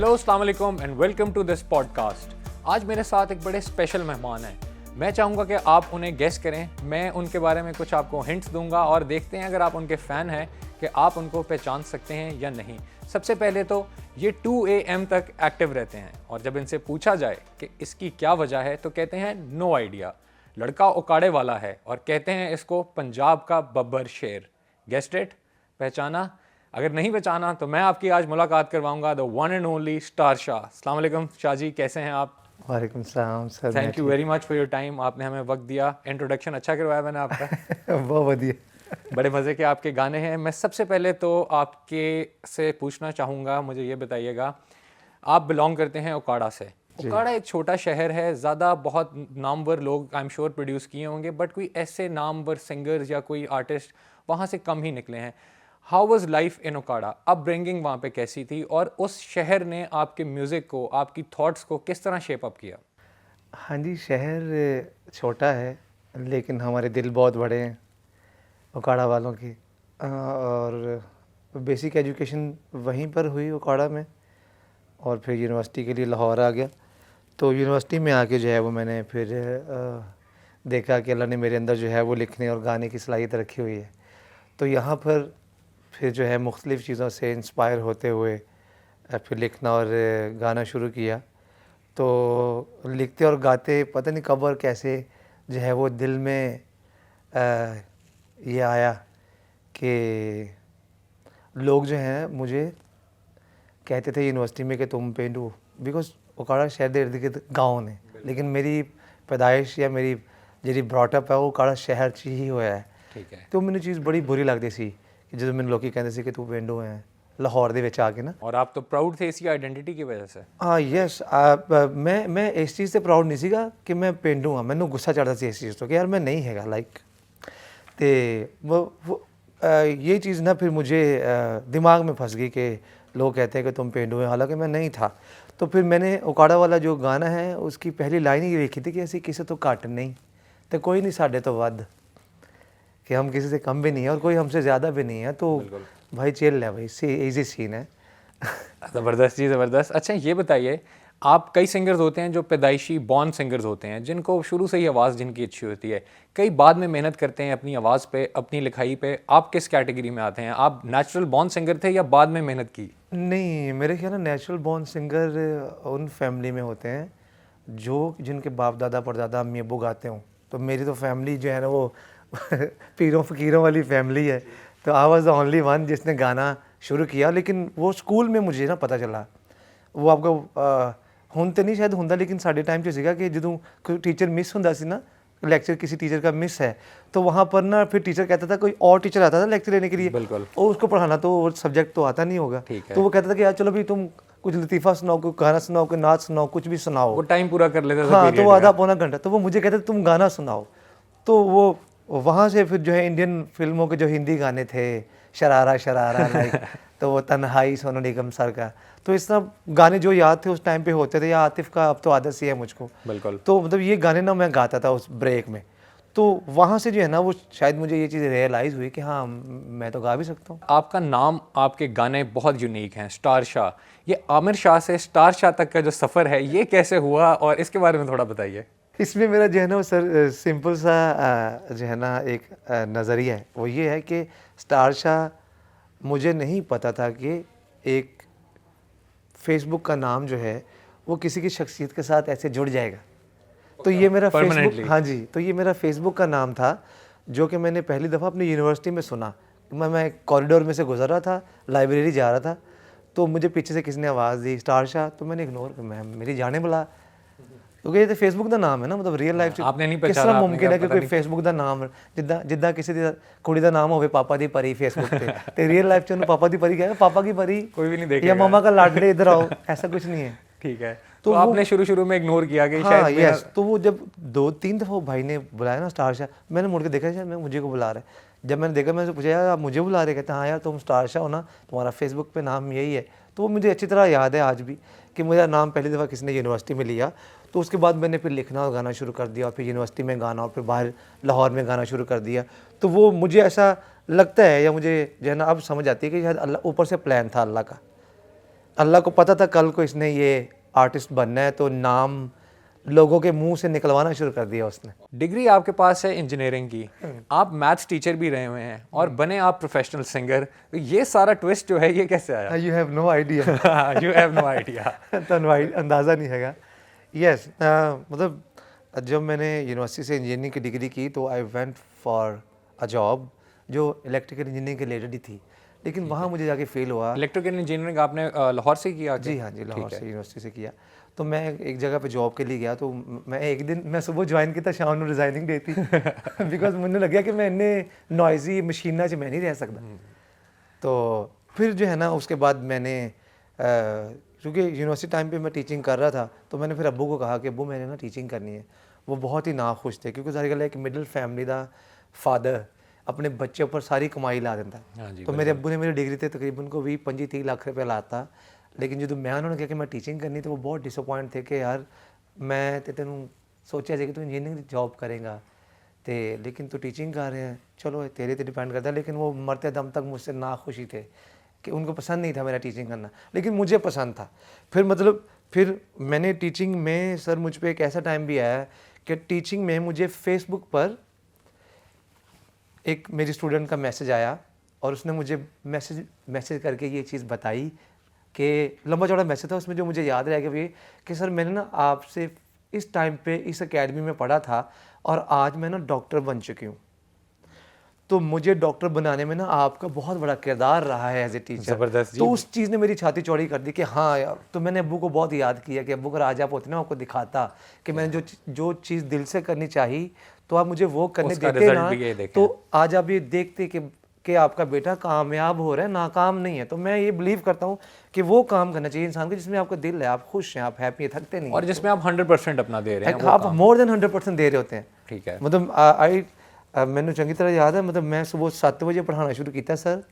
Hello, अस्सलाम वालेकुम and welcome to this podcast. आज मेरे साथ एक बड़े स्पेशल मेहमान हैं। मैं चाहूँगा कि आप उन्हें गेस करें। मैं उनके बारे में कुछ आपको हिंट्स दूंगा और देखते हैं अगर आप उनके फ़ैन हैं कि आप उनको पहचान सकते हैं या नहीं। सबसे पहले तो ये 2 AM तक एक्टिव रहते हैं और जब इनसे पूछा जाए कि इसकी क्या वजह है तो कहते हैं नो आइडिया। लड़का उकाड़े वाला है और कहते हैं इसको पंजाब का बब्बर शेर। Guessed it? पहचाना? अगर नहीं पहचाना तो मैं आपकी आज मुलाकात करवाऊंगा the one and only star Shah. अस्सलाम वालेकुम शाह जी, कैसे हैं आप? वालेकुम सलाम sir. Thank you very much for your time. आपने हमें वक्त दिया। इंट्रोडक्शन अच्छा करवाया मैंने आपका। बहुत बढ़िया। बड़े मज़े के आपके गाने हैं। मैं सबसे पहले तो आपके से पूछना चाहूँगा, मुझे ये बताइएगा, आप बिलोंग करते हैं उकाड़ा से। उकाड़ा एक छोटा शहर है, ज़्यादा बहुत नामवर लोग आई एम श्योर प्रोड्यूस किए होंगे, बट कोई ऐसे नामवर सिंगर्स या कोई आर्टिस्ट वहाँ से कम ही निकले हैं। How was life in Okara? Upbringing वहाँ पे कैसी थी और उस शहर ने आपके म्यूज़िक को, आपकी थॉट्स को किस तरह शेप अप किया? हाँ जी, शहर छोटा है लेकिन हमारे दिल बहुत बड़े हैं उकाड़ा वालों की। और बेसिक एजुकेशन वहीं पर हुई उकाड़ा में और फिर यूनिवर्सिटी के लिए लाहौर आ गया। तो यूनिवर्सिटी में आके जो है वो मैंने फिर देखा कि अल्लाह ने मेरे अंदर जो है वो लिखने और गाने की सलाहियत रखी हुई है। तो यहाँ पर फिर जो है मुख्तलिफ़ चीज़ों से इंस्पायर होते हुए फिर लिखना और गाना शुरू किया। तो लिखते और गाते पता नहीं कब और कैसे जो है वो दिल में ये आया कि लोग जो हैं मुझे कहते थे यूनिवर्सिटी में कि तुम पेंडू, बिकॉज उकाड़ा शहर के इर्द गिर्द गाँव ने, लेकिन मेरी पैदाइश या मेरी जी ब्रॉटअप है वो उकाड़ा शहर च ही होया है। ठीक है। तो मैंने चीज़ बड़ी बुरी लगती सी कि जो मैंने लोग कहते थे कि तू पेंडू है लाहौर दे विच आके ना। और आप तो प्राउड थे इसी आइडेंटिटी की वजह से। हाँ यस, मैं इस चीज़ से प्राउड नहीं सीगा कि मैं पेंडू हाँ। मैंने गुस्सा चढ़ता सी इस चीज़ तो कि यार मैं नहीं हैगा लाइक वो ये चीज़ ना फिर मुझे दिमाग में फंस गई कि लोग कहते हैं कि तुम पेंडू हैं, हालांकि मैं नहीं था। तो फिर मैंने उकाड़ा वाला जो गाना है उसकी पहली लाइन ही लिखी थी कि ऐसी किसी तो घट नहीं तो कोई नहीं साढ़े तो वध, कि हम किसी से कम भी नहीं है और कोई हमसे ज़्यादा भी नहीं है। तो भाई चिल है भाई, इजी सीन है। ज़बरदस्त जी, ज़बरदस्त। अच्छा ये बताइए, आप कई सिंगर्स होते हैं जो पैदाइशी बॉर्न सिंगर्स होते हैं, जिनको शुरू से ही आवाज़ जिनकी अच्छी होती है, कई बाद में मेहनत करते हैं अपनी आवाज़ पे, अपनी लिखाई पे। आप किस कैटेगरी में आते हैं? आप नेचुरल बॉर्न सिंगर थे या बाद में मेहनत की? नहीं, मेरे ख्याल में नेचुरल बॉर्न सिंगर उन फैमिली में होते हैं जो जिनके बाप दादा परदादा अम्मी अब्बू गाते हों। तो मेरी तो फैमिली जो है ना वो पीरों फ़कीरों वाली फैमिली है। तो I was the only one जिसने गाना शुरू किया। लेकिन वो स्कूल में मुझे ना पता चला, वो आपको ਹੁਣ तो नहीं शायद होंगे, लेकिन साढ़े टाइम 'ਚ ਸੀਗਾ कि ਜਦੋਂ कोई टीचर मिस होंदा सी ना, लेक्चर किसी टीचर का मिस है तो वहाँ पर ना फिर टीचर कहता था, कोई और टीचर आता था लेक्चर लेने के लिए, बिल्कुल, और उसको पढ़ाना तो वो सब्जेक्ट तो आता नहीं होगा, तो वो कहता था कि यार चलो भाई तुम कुछ लतीफ़ा सुनाओ, कोई गाना सुनाओ, कोई नाच सुनाओ, कुछ भी सुनाओ। वो टाइम पूरा कर लेते थे। हाँ, तो वो आधा पौना घंटा, तो वो मुझे कहते तुम गाना सुनाओ। तो वो वहाँ से फिर जो है इंडियन फिल्मों के जो हिंदी गाने थे, शरारा शरारा लाइक, तो वो तन्हाई सोनू निगम सर का, तो इस तरह गाने जो याद थे उस टाइम पे होते थे, या आतिफ का अब तो आदत सी है मुझको। बिल्कुल। तो मतलब ये गाने ना मैं गाता था उस ब्रेक में। तो वहाँ से जो है ना वो शायद मुझे ये चीज़ रियलाइज़ हुई कि हाँ मैं तो गा भी सकता हूँ। आपका नाम, आपके गाने बहुत यूनिक हैं, स्टार शाह। ये आमिर शाह से स्टार शाह तक का जो सफ़र है ये कैसे हुआ और इसके बारे में थोड़ा बताइए। इसमें मेरा जो है ना वो सर सिंपल सा जो है ना एक नज़रिया है, वो ये है कि स्टार शाह मुझे नहीं पता था कि एक फेसबुक का नाम जो है वो किसी की शख्सियत के साथ ऐसे जुड़ जाएगा। तो ये मेरा फेसबुक, हाँ जी, तो ये मेरा फेसबुक का नाम था जो कि मैंने पहली दफ़ा अपनी यूनिवर्सिटी में सुना। मैं कॉरिडोर में से गुजर रहा था, लाइब्रेरी जा रहा था, तो मुझे पीछे से किसी ने आवाज़ दी स्टार शाह, तो मैंने इग्नोर कर, मैं मेरी जाने बुला, क्योंकि ये तो फेसबुक का नाम है ना, मतलब रियल लाइफ आपने नहीं किस तरह मुमकिन है कि कोई फेसबुक का नाम जिद्दां किसी कुड़ी का नाम होवे पापा दी परी फेसबुक पे, तो रियल लाइफ च पापा दी परी क्या, पापा की परी कोई भी नहीं देखेगा, या मामा का लाडले इधर आओ, ऐसा कुछ नहीं है। ठीक है। तो आपने शुरू में इग्नोर किया कि हाँ, शायद यस। तो वो जब 2-3 दफ़ा भाई ने बुलाया ना स्टार शाह, मैंने मुड़ के देखा शायद मैं मुझे को बुला रहा है। जब मैंने देखा, मैंने पूछा यार आप मुझे बुला रहे? कहते हाँ यार तुम स्टार शाह हो ना, तुम्हारा फेसबुक पे नाम यही है। तो वो मुझे अच्छी तरह याद है आज भी कि मेरा नाम पहली दफ़ा किसी ने यूनिवर्सिटी में लिया। तो उसके बाद मैंने फिर लिखना और गाना शुरू कर दिया, और फिर यूनिवर्सिटी में गाना, और फिर बाहर लाहौर में गाना शुरू कर दिया। तो वो मुझे ऐसा लगता है, या मुझे जो है ना अब समझ आती है कि शायद अल्लाह ऊपर से प्लान था अल्लाह का। अल्लाह को पता था कल को इसने ये आर्टिस्ट बनना है, तो नाम लोगों के मुंह से निकलवाना शुरू कर दिया उसने। डिग्री आपके पास है इंजीनियरिंग की, आप मैथ्स टीचर भी रहे हुए हैं और बने आप प्रोफेशनल सिंगर, तो ये सारा ट्विस्ट जो है ये कैसे आया? You have no idea. You have no idea. तो अंदाज़ा नहीं हैगा। यस, मतलब जब मैंने यूनिवर्सिटी से इंजीनियरिंग की डिग्री की तो I went for a job जो इलेक्ट्रिकल इंजीनियरिंग के रिलेटेड ही थी, लेकिन वहाँ मुझे जाके फील हुआ। इलेक्ट्रिकल इंजीनियरिंग आपने लाहौर से किया? जी हाँ जी, लाहौर से यूनिवर्सिटी से किया। तो मैं एक जगह पे जॉब के लिए गया, तो मैं एक दिन मैं सुबह ज्वाइन किया, शाम को रिजाइनिंग देती बिकॉज मुझे लगा कि मैं इन्ने नॉइजी मशीना च मैं नहीं रह सकता। तो फिर जो है ना उसके बाद मैंने क्योंकि यूनिवर्सिटी टाइम पे मैं टीचिंग कर रहा था, तो मैंने फिर अब्बू को कहा कि अब्बू मैंने ना टीचिंग करनी है। वो बहुत ही नाखुश थे, क्योंकि सारी गल है कि मिडिल फैमिली का फादर अपने बच्चे पर सारी कमाई ला देता है। तो मेरे अब्बू ने मेरी डिग्री ते तकरीबन को 20-25-30 लाख रुपये लाता, लेकिन जो मैं उन्होंने कहा कि मैं टीचिंग करनी, तो वो बहुत डिसअपॉइंट थे कि यार मैं तो तेन सोचा कि तू इंजीनियरिंग की जॉब करेगा, तो लेकिन तू टीचिंग कर रहे हैं, चलो तेरे पे डिपेंड करता है। लेकिन वो मरते दम तक मुझसे नाखुशी थे कि उनको पसंद नहीं था मेरा टीचिंग करना, लेकिन मुझे पसंद था। फिर मैंने टीचिंग में सर मुझ पर एक ऐसा टाइम भी आया कि टीचिंग में मुझे फेसबुक पर एक मेरी स्टूडेंट का मैसेज आया और उसने मुझे मैसेज करके ये चीज़ बताई कि लंबा चौड़ा मैसेज था, उसमें जो मुझे याद रह गया कि सर मैंने ना आपसे इस टाइम पे इस एकेडमी में पढ़ा था और आज मैं ना डॉक्टर बन चुकी हूँ, तो मुझे डॉक्टर बनाने में ना आपका बहुत बड़ा किरदार रहा है एज ए टीचर। ज़बरदस्त। तो उस चीज़ ने मेरी छाती चौड़ी कर दी कि हाँ यार। तो मैंने अब्बू को बहुत याद किया कि अब्बू अगर आज आप होते ना आपको दिखाता कि मैंने जो चीज़ दिल से करनी चाहिए तो आप मुझे वो करने देते ना, तो आज आप ये देखते कि आपका बेटा कामयाब हो रहा है, नाकाम नहीं है। तो मैं ये बिलीव करता हूँ कि वो काम करना चाहिए इंसान को जिसमें आपका दिल है, आप खुश हैं, आप हैप्पी हैं, थकते नहीं, और जिसमें आप 100% अपना दे रहे हैं, आप मोर देन 100% दे रहे होते हैं। ठीक है। मतलब मैंने चंगी तरह याद है, मतलब मैं सुबह 7 बजे पढ़ाना शुरू किया सर,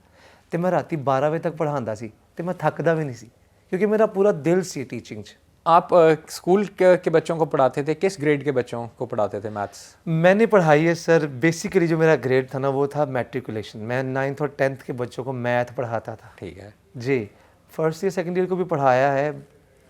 तो मैं राती 12 बजे तक पढ़ाता सी, तो मैं थकदा भी नहीं सी, क्योंकि मेरा पूरा दिल सी टीचिंग च। आप स्कूल के बच्चों को पढ़ाते थे, किस ग्रेड के बच्चों को पढ़ाते थे मैथ्स? मैंने पढ़ाई है सर, बेसिकली जो मेरा ग्रेड था ना वो था मैट्रिकुलेशन। मैं 9th और 10th के बच्चों को मैथ पढ़ाता था। ठीक है जी, फर्स्ट ईयर सेकेंड ईयर को भी पढ़ाया है,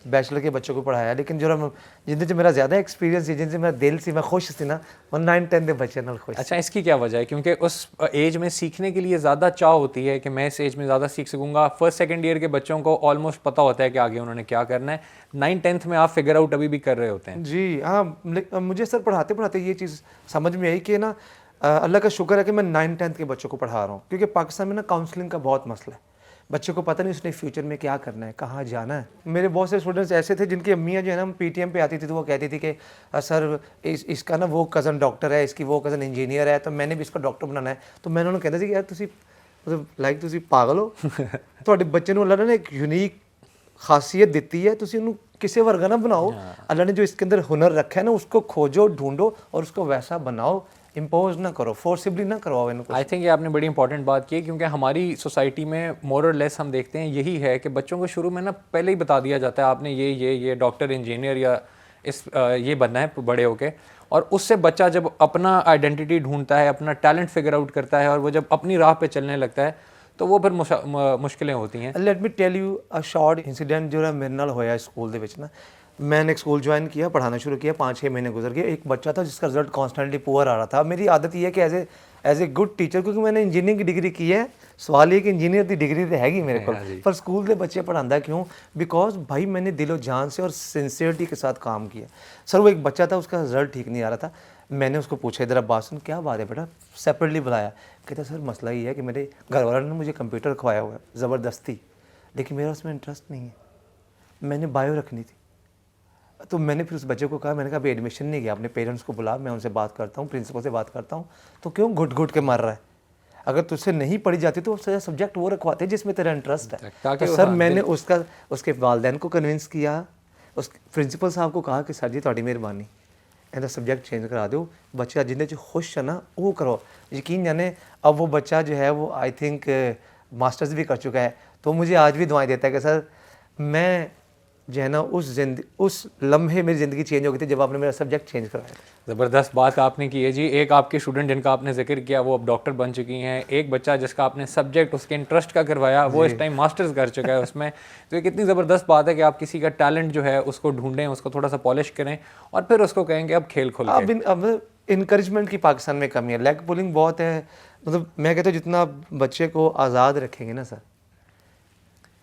बैचलर के बच्चों को पढ़ाया, लेकिन जिनसे मेरा ज़्यादा एक्सपीरियंस है, जिनसे मेरा दिल से मैं खुश थी ना, वो 9-10 के बच्चे ना खुश। अच्छा, इसकी क्या वजह है? क्योंकि उस एज में सीखने के लिए ज़्यादा चाह होती है कि मैं इस एज में ज़्यादा सीख सकूंगा। फर्स्ट सेकंड ईयर के बच्चों को ऑलमोस्ट पता होता है कि आगे उन्होंने क्या करना है, 9-10th में आप फिगर आउट अभी भी कर रहे होते हैं। जी हाँ, मुझे सर पढ़ाते पढ़ाते ये चीज़ समझ में आई कि ना अल्लाह का शुक्र है कि मैं 9-10th के बच्चों को पढ़ा रहा हूँ, क्योंकि पाकिस्तान में ना काउंसलिंग का बहुत मसला है। बच्चे को पता नहीं उसने फ्यूचर में क्या करना है, कहाँ जाना है। मेरे बहुत से स्टूडेंट्स ऐसे थे जिनकी अम्मियाँ जो है ना PTM पे आती थी, तो वो कहती थी कि सर इसका ना वो कज़न डॉक्टर है, इसकी वो कज़न इंजीनियर है, तो मैंने भी इसको डॉक्टर बनाना है। तो मैंने उन्होंने कहता था कि यार तुसी मतलब लाइक तुसी पागल हो, ਤੁਹਾਡੇ ਬੱਚੇ ਨੂੰ अल्लाह ने एक यूनिक खासियत दी है, तुसी उन्हें किसी वर्गा ना बनाओ। अल्लाह ने जो इसके अंदर हुनर रखा है ना, उसको खोजो, ढूंढो और उसको वैसा बनाओ, इम्पोज ना करो, फोर्सिबली ना करवाओ इनको। आई थिंक ये आपने बड़ी इंपॉर्टेंट बात की, क्योंकि हमारी सोसाइटी में मोर और लेस हम देखते हैं यही है कि बच्चों को शुरू में ना पहले ही बता दिया जाता है आपने ये डॉक्टर इंजीनियर या ये बनना है बड़े होके, और उससे बच्चा जब अपना आइडेंटिटी ढूंढता है, अपना टैलेंट फिगर आउट करता है और वो जब अपनी राह पे चलने लगता है तो वो फिर मुश्किलें होती हैं। Let me tell you a short incident जो मेरे नाल होया स्कूल दे विच ना। मैंने एक स्कूल ज्वाइन किया, पढ़ाना शुरू किया, 5-6 महीने गुजर गए। एक बच्चा था जिसका रिजल्ट कॉन्स्टेंटली पुअर आ रहा था। मेरी आदत ये है कि एज ए गुड टीचर, क्योंकि मैंने इंजीनियरिंग की डिग्री की है, सवाल ये कि इंजीनियर की डिग्री तो हैगी मेरे को, पर स्कूल के बच्चे पढ़ाता क्यों? बिकॉज भाई मैंने दिलो जान से और सिंसियरिटी के साथ काम किया। सर वो एक बच्चा था, उसका रिजल्ट ठीक नहीं आ रहा था। मैंने उसको पूछा, इधर अब्बास सुन क्या बात है बेटा, सेपरेटली बुलाया। कहता सर मसला ये है कि मेरे घर वालों ने मुझे कंप्यूटर खवाया हुआ है ज़बरदस्ती, लेकिन मेरा उसमें इंटरेस्ट नहीं है, मैंने बायो रखनी थी। तो मैंने फिर उस बच्चे को कहा, मैंने कहा अभी एडमिशन नहीं गया, अपने पेरेंट्स को बुला, मैं उनसे बात करता हूँ, प्रिंसिपल से बात करता हूँ। तो क्यों घुट घुट के मर रहा है? अगर तुझसे नहीं पढ़ी जाती तो सब्जेक्ट वो रखवाते जिसमें तेरा इंटरेस्ट है। तो सर मैंने उसके वालदैन को कन्विंस किया, उस प्रिंसिपल साहब को कहा कि सर जी थोड़ी मेहरबानी ਇਹਦਾ सब्जेक्ट चेंज करा दो, बच्चा जिन्हें जो खुश है ना वो करो। यकीन जाने अब वो बच्चा जो है वो आई थिंक मास्टर्स भी कर चुका है, तो मुझे आज भी दुआएं देता है कि सर मैं जो है ना उस लम्हे मेरी ज़िंदगी चेंज हो गई थी जब आपने मेरा सब्जेक्ट चेंज कराया। ज़बरदस्त बात आपने की है जी। एक आपके स्टूडेंट जिनका आपने जिक्र किया वो अब डॉक्टर बन चुकी हैं, एक बच्चा जिसका आपने सब्जेक्ट उसके इंटरेस्ट का करवाया वो इस टाइम मास्टर्स कर चुका है उसमें। तो ये कितनी ज़बरदस्त बात है कि आप किसी का टैलेंट जो है उसको ढूंढें, उसको थोड़ा सा पॉलिश करें और फिर उसको कहेंगे अब खेल खोल के। अब इनकरेजमेंट की पाकिस्तान में कमी है, लेग पुलिंग बहुत है। मतलब मैं कहता हूँ जितना आप बच्चे को आज़ाद रखेंगे ना सर,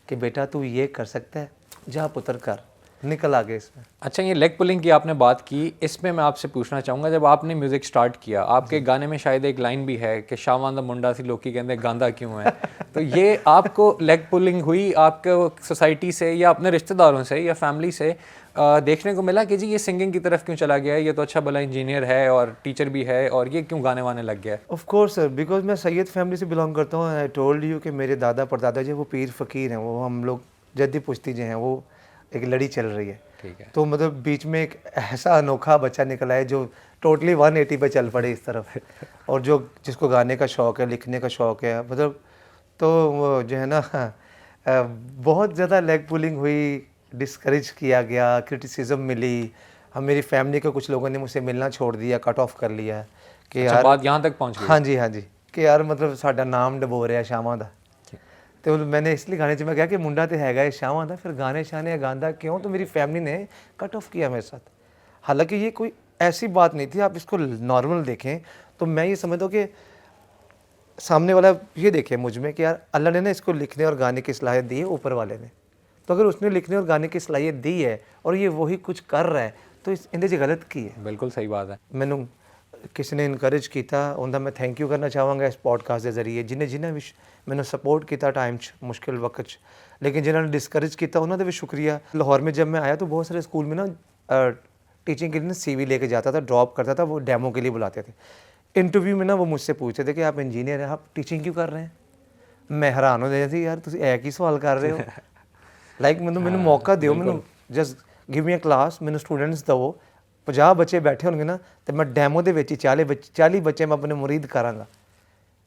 कि बेटा तू ये कर सकता है, जा पुत्र कर, निकल आगे इसमें। अच्छा, ये लेग पुलिंग की आपने बात की, इसमें मैं आपसे पूछना चाहूँगा, जब आपने म्यूज़िक स्टार्ट किया, आपके गाने में शायद एक लाइन भी है कि शावां दा मुंडा सी लोकी कहंदे गांदा क्यों है। तो ये आपको लेग पुलिंग हुई आपके सोसाइटी से या अपने रिश्तेदारों से या फैमिली से देखने को मिला कि जी ये सिंगिंग की तरफ क्यों चला गया है, ये तो अच्छा भला इंजीनियर है और टीचर भी है और ये क्यों गाने वाने लग गया है? ऑफ कोर्स सर, बिकॉज मैं सैयद फैमिली से बिलोंग करता हूँ। आई टोल्ड यू कि मेरे दादा परदादा जो वो पीर फ़कीर हैं, वो हम लोग जद्दी पुश्ती जो हैं, वो एक लड़ी चल रही है। ठीक है। तो मतलब बीच में एक ऐसा अनोखा बच्चा निकला है जो टोटली 180 पे चल पड़े इस तरफ, और जो जिसको गाने का शौक़ है, लिखने का शौक़ है, मतलब तो वो जो है ना बहुत ज़्यादा लेग पुलिंग हुई, डिस्करेज किया गया, क्रिटिसिज्म मिली। हम मेरी फैमिली के कुछ लोगों ने मुझसे मिलना छोड़ दिया, कट ऑफ कर लिया कि अच्छा, यार बात यहाँ तक पहुँच गई? हाँ जी, हाँ जी, कि यार मतलब साडा नाम डबो रहा शामां दा। तो मैंने इसलिए गाने 'ਚ मैं कहा कि मुंडा तो हैगा है शामां दा, फिर गाने शाने गांदा क्यों? तो मेरी फैमिली ने कट ऑफ किया मेरे साथ। हालांकि ये कोई ऐसी बात नहीं थी, आप इसको नॉर्मल देखें तो मैं ये समझता हूँ कि सामने वाला ये देखे मुझ में कि यार अल्लाह ने ना इसको लिखने और गाने की सलाहियत दी है ऊपर वाले ने। तो अगर उसने लिखने और गाने की सलाहियत दी है और ये वही कुछ कर रहा है तो इंदे च गलत की है। बिल्कुल सही बात है। मैनू किसी ने इनकरेज किया, उनका मैं थैंक यू करना चाहवागा इस पॉडकास्ट के जरिए, जिन्हें भी मैंने सपोर्ट किया टाइम मुश्किल वक्त, लेकिन जिन्होंने डिस्करेज किया उन्होंने भी शुक्रिया। लाहौर में जब मैं आया तो बहुत सारे स्कूल में ना टीचिंग के लिए CV लेके जाता था, ड्रॉप करता था, वो डेमो के लिए बुलाते थे। इंटरव्यू में ना वो मुझसे पूछते थे कि आप इंजीनियर हैं, आप टीचिंग क्यों कर रहे हैं? मैं हैरान हो जाती यार तुम एक ही सवाल कर रहे हो। लाइक मतलब मैंने मौका दो, मैंने जस्ट गिव मी अ क्लास, मैंने स्टूडेंट्स दो, 50 बच्चे बैठे होंगे ना तो मैं डैमो के 40 बच्चे मैं अपने मुरीद करांगा,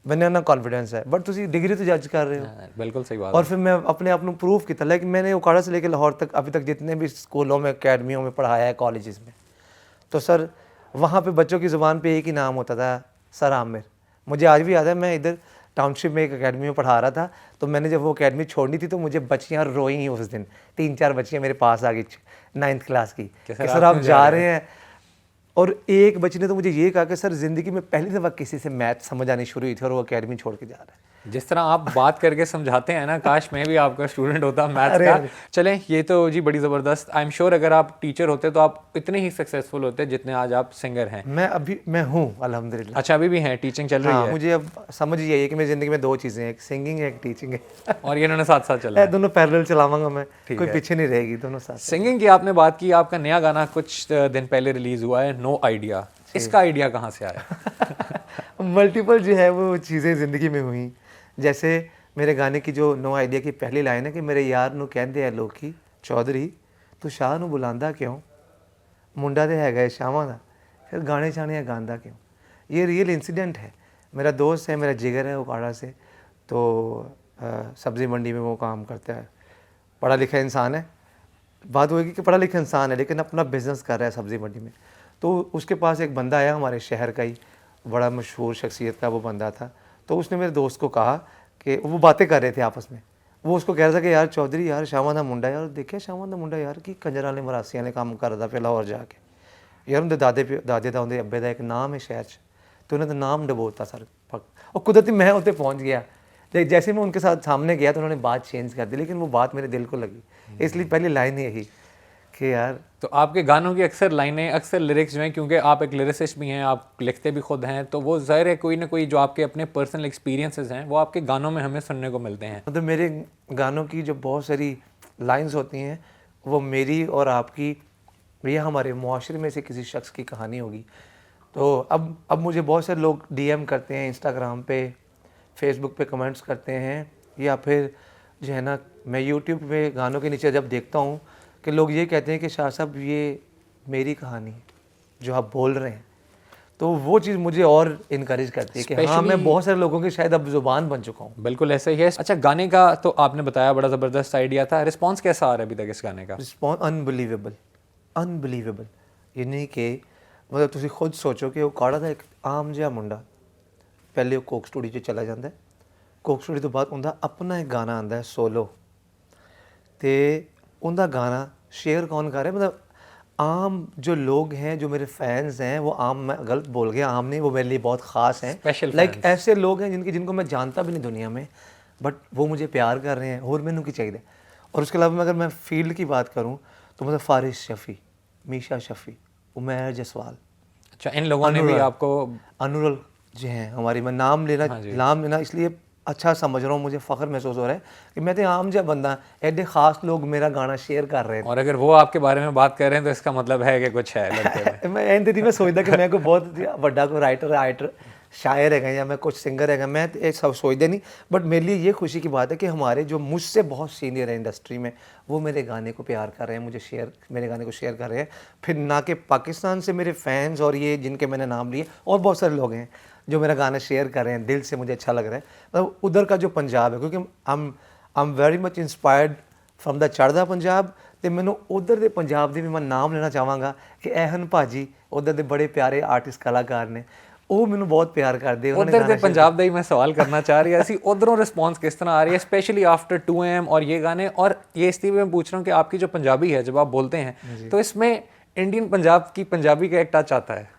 मैंने ना कॉन्फिडेंस है। बट तुम डिग्री तो जज कर रहे हो। बिल्कुल सही बात। और फिर मैं अपने आप को प्रूव किया, लाइक मैंने उकाड़ा से लेकर लाहौर तक अभी तक जितने भी स्कूलों में, अकेडमियों में पढ़ाया है, कॉलेजेस में, तो सर वहाँ पे बच्चों की ज़ुबान पे एक ही नाम होता था, सर आमिर। मुझे आज भी याद है, मैं इधर टाउनशिप में एक अकेडमी में पढ़ा रहा था, तो मैंने जब वो अकेडमी छोड़नी थी तो मुझे बच्चियाँ रोई उस दिन, 3-4 बच्चियाँ मेरे पास आ गई 9th क्लास की कि सर आप जा रहे हैं। और एक बच्चे ने तो मुझे ये कहा कि सर ज़िंदगी में पहली दफ़ा किसी से मैथ समझ आनी शुरू हुई थी और वो अकेडमी छोड़ के जा रहा है। जिस तरह आप बात करके समझाते हैं ना, काश मैं भी आपका स्टूडेंट होता मैथ्स का। चलें, ये तो जी बड़ी ज़बरदस्त। आई एम श्योर अगर आप टीचर होते तो आप इतने ही सक्सेसफुल होते जितने आज आप सिंगर हैं। मैं हूँ अल्हम्दुलिल्लाह। अच्छा, अभी भी हैं, टीचिंग चल रही है? मुझे अब समझ ही आई है कि मेरी ज़िंदगी में 2 चीज़ें हैं, एक सिंगिंग है, एक टीचिंग है। और ये इन्होंने साथ साथ चला दोनों पैरेलल चलाऊंगा मैं, कोई पीछे नहीं रहेगी, दोनों साथ। सिंगिंग की आपने बात की, आपका नया गाना कुछ दिन पहले रिलीज़ हुआ है, नो आइडिया। इसका आइडिया कहाँ से आया? मल्टीपल जो है वो चीज़ें ज़िंदगी में हुई। जैसे मेरे गाने की जो नो आइडिया की पहली लाइन है कि मेरे यार नू कहंदे है लोकी चौधरी तू शाह नू बुलांदा क्यों, मुंडा ते हैगा शावां दा, फिर गाने शाने गांदा क्यों। ये रियल इंसिडेंट है। मेरा दोस्त है, मेरा जिगर है उकाड़ा से, तो सब्ज़ी मंडी में वो काम करता है, पढ़ा लिखा इंसान है। बात होगी कि पढ़ा लिखा इंसान है लेकिन अपना बिज़नेस कर रहा है सब्ज़ी मंडी में। तो उसके पास एक बंदा आया, हमारे शहर का ही बड़ा मशहूर शख्सियत का वो बंदा था। तो उसने मेरे दोस्त को कहा कि वो बातें कर रहे थे आपस में, वो उसको कह रहा था कि यार चौधरी यार शावां दा मुंडा यार, देखिए शावां दा मुंडा यार की कंजर वाले मरासियां ने काम करदा पे लाहौर जाके, यार उनके दादे का उनके अब्बे का एक नाम है शहर च, तो उन्होंने नाम डबोता सर। और कुदरती मैं उत्ते पहुँच गया, जैसे मैं उनके साथ सामने गया तो उन्होंने बात चेंज कर दी, लेकिन वो बात मेरे दिल को लगी, इसलिए पहली लाइन ही यही कि यार। तो आपके गानों की अक्सर लाइनें, अक्सर लिरिक्स जो हैं, क्योंकि आप एक लिरिसिस्ट भी हैं, आप लिखते भी खुद हैं, तो वो ज़ाहिर है कोई ना कोई जो आपके अपने पर्सनल एक्सपीरियंसेस हैं वो आपके गानों में हमें सुनने को मिलते हैं। मतलब मेरे गानों की जो बहुत सारी लाइंस होती हैं वो मेरी और आपकी, या हमारे मुआशरे में से किसी शख्स की कहानी होगी। तो अब मुझे बहुत सारे लोग DM करते हैं, इंस्टाग्राम पे, फेसबुक पे कमेंट्स करते हैं, या फिर जो है ना मैं यूट्यूब पे गानों के नीचे जब देखता हूँ कि लोग ये कहते हैं कि शाह साहब ये मेरी कहानी है जो आप बोल रहे हैं। तो वो चीज़ मुझे और इनकरेज करती है कि हाँ मैं बहुत सारे लोगों की शायद अब जुबान बन चुका हूँ। बिल्कुल ऐसा ही है। अच्छा, गाने का तो आपने बताया बड़ा ज़बरदस्त आइडिया था, रिस्पॉन्स कैसा आ रहा है अभी तक इस गाने का? रिस्पॉन्स अनबिलीवेबल यानी कि मतलब ਤੁਸੀਂ खुद सोचो कि वो काड़ा ਦਾ ਇੱਕ ਆਮ ਜਿਹਾ ਮੁੰਡਾ ਪਹਿਲੇ ਉਹ ਕੋਕ ਸਟੂਡੀਓ 'ਚ ਚਲਾ ਜਾਂਦਾ, ਕੋਕ ਸਟੂਡੀਓ ਤੋਂ ਬਾਅਦ ਉਹਦਾ ਆਪਣਾ ਇੱਕ ਗਾਣਾ ਆਉਂਦਾ ਹੈ ਸੋਲੋ, ਤੇ ਉਹਦਾ गाना शेयर कौन कर रहा है, मतलब आम जो लोग हैं जो मेरे फैंस हैं, वो आम, मैं गलत बोल गया, आम नहीं, वो मेरे लिए बहुत ख़ास हैं, लाइक ऐसे लोग हैं जिनको मैं जानता भी नहीं दुनिया में, बट वो मुझे प्यार कर रहे हैं और मैनू की चाहिए। और उसके अलावा अगर मैं फील्ड की बात करूँ तो मतलब फारिस शफ़ी, मीशा शफ़ी, उमैर जसवाल, अच्छा, इन लोगों ने भी आपको, अनुरल जी हैं हमारी, मैं नाम लेना इसलिए अच्छा समझ रहा हूँ, मुझे फ़ख्र महसूस हो रहा है कि मैं तो आम जब बंदा एडे ख़ास लोग मेरा गाना शेयर कर रहे हैं। और अगर वो आपके बारे में बात कर रहे हैं तो इसका मतलब है कि कुछ है लड़के में। मैं एंड मैं सोचता कि मैं कोई बहुत बड़ा कोई राइटर शायर है या मैं कुछ सिंगर है, मैं ये सब सोचते नहीं, बट मेरे लिए ये खुशी की बात है कि हमारे जो मुझसे बहुत सीनियर है इंडस्ट्री में, वो मेरे गाने को प्यार कर रहे हैं, मेरे गाने को शेयर कर रहे हैं। फिर ना कि पाकिस्तान से मेरे फैंस और ये जिनके मैंने नाम लिए, और बहुत सारे लोग हैं जो मेरा गाना शेयर कर रहे हैं, दिल से मुझे अच्छा लग रहा है। मतलब उधर का जो पंजाब है, क्योंकि I am very much inspired from the चढ़दा पंजाब, तो मैंने उधर के पंजाब के भी मैं नाम लेना चाहवागा कि एहन भाजी उधर के बड़े प्यारे आर्टिस्ट कलाकार ने, ਉਹ ਮੈਨੂੰ ਬਹੁਤ ਪਿਆਰ ਕਰਦੇ। उधर के पंजाब ਦਾ ही मैं सवाल करना चाह रही है, उधरों रिस्पॉन्स किस तरह आ रही है, स्पेशली आफ्टर 2 AM और ये गाने। और ये इसलिए मैं पूछ रहा हूँ कि आपकी जो पंजाबी है, जब आप बोलते हैं तो इसमें इंडियन पंजाब की पंजाबी का एक टच आता है।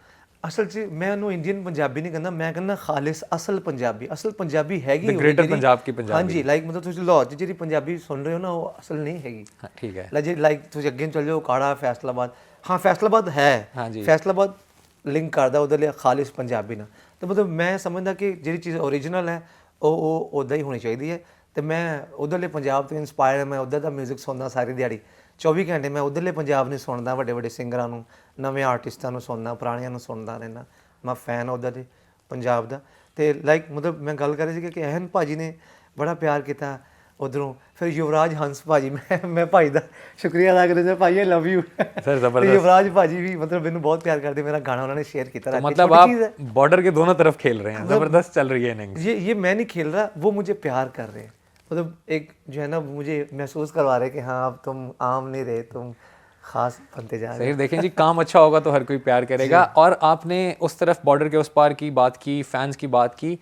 असल च मैं उन्होंने इंडियन पंजाबी नहीं कहना, मैं कहना खालिस असल पंजाबी हैगी ग्रेटर पंजाब की पंजाबी। हाँ जी, लाइक मतलब तुम लाहौर च जी पंजाबी सुन रहे हो ना, वो असल नहीं हैगी। ठीक है, लाइक तुम अगे चल जाओ काड़ा फैसलाबाद, हाँ फैसलाबाद है, हाँ जी, फैसलाबाद लिंक करता उधर खालिस पंजाबी ना, तो मतलब मैं समझदा कि जी चीज़ ओरिजिनल है वो उदा ही होनी चाहिए है। तो मैं उधरले पंजाब तो इंस्पायर, मैं उधर का म्यूजिक सुनना सारी दिहाड़ी 24 घंटे, मैं उधरले पंजाब नहीं सुनता, बड़े सिंगरां नूं, नवे आर्टिस्टां नूं सुनना, पुराणियां नूं सुनदा रहना, मैं फैन उधर दे पंजाब दा। ते लाइक मतलब मैं गल कर रही थी कि अहन भाजी ने बड़ा प्यार किया उधरों, फिर युवराज हंस भाजी, मैं भाई का शुक्रिया अदा करना, भाई आई लव यू सर, जबरदस्त। युवराज भाजी भी मतलब मैंने बहुत प्यार करते, मेरा गाना उन्होंने शेयर किया। तो मतलब आप बॉर्डर के दोनों तरफ खेल रहे हैं, जबरदस्त चल रही है इनिंग्स। ये मैं नहीं खेल रहा, वो मुझे प्यार कर रहे हैं, मतलब एक जो है ना मुझे महसूस करवा रहे हैं कि हाँ अब तुम आम नहीं रहे, तुम खास बनते जा रहे हैं। देखें जी, काम अच्छा होगा तो हर कोई प्यार करेगा। और आपने उस तरफ बॉर्डर के उस पार की बात की, फैंस की बात की,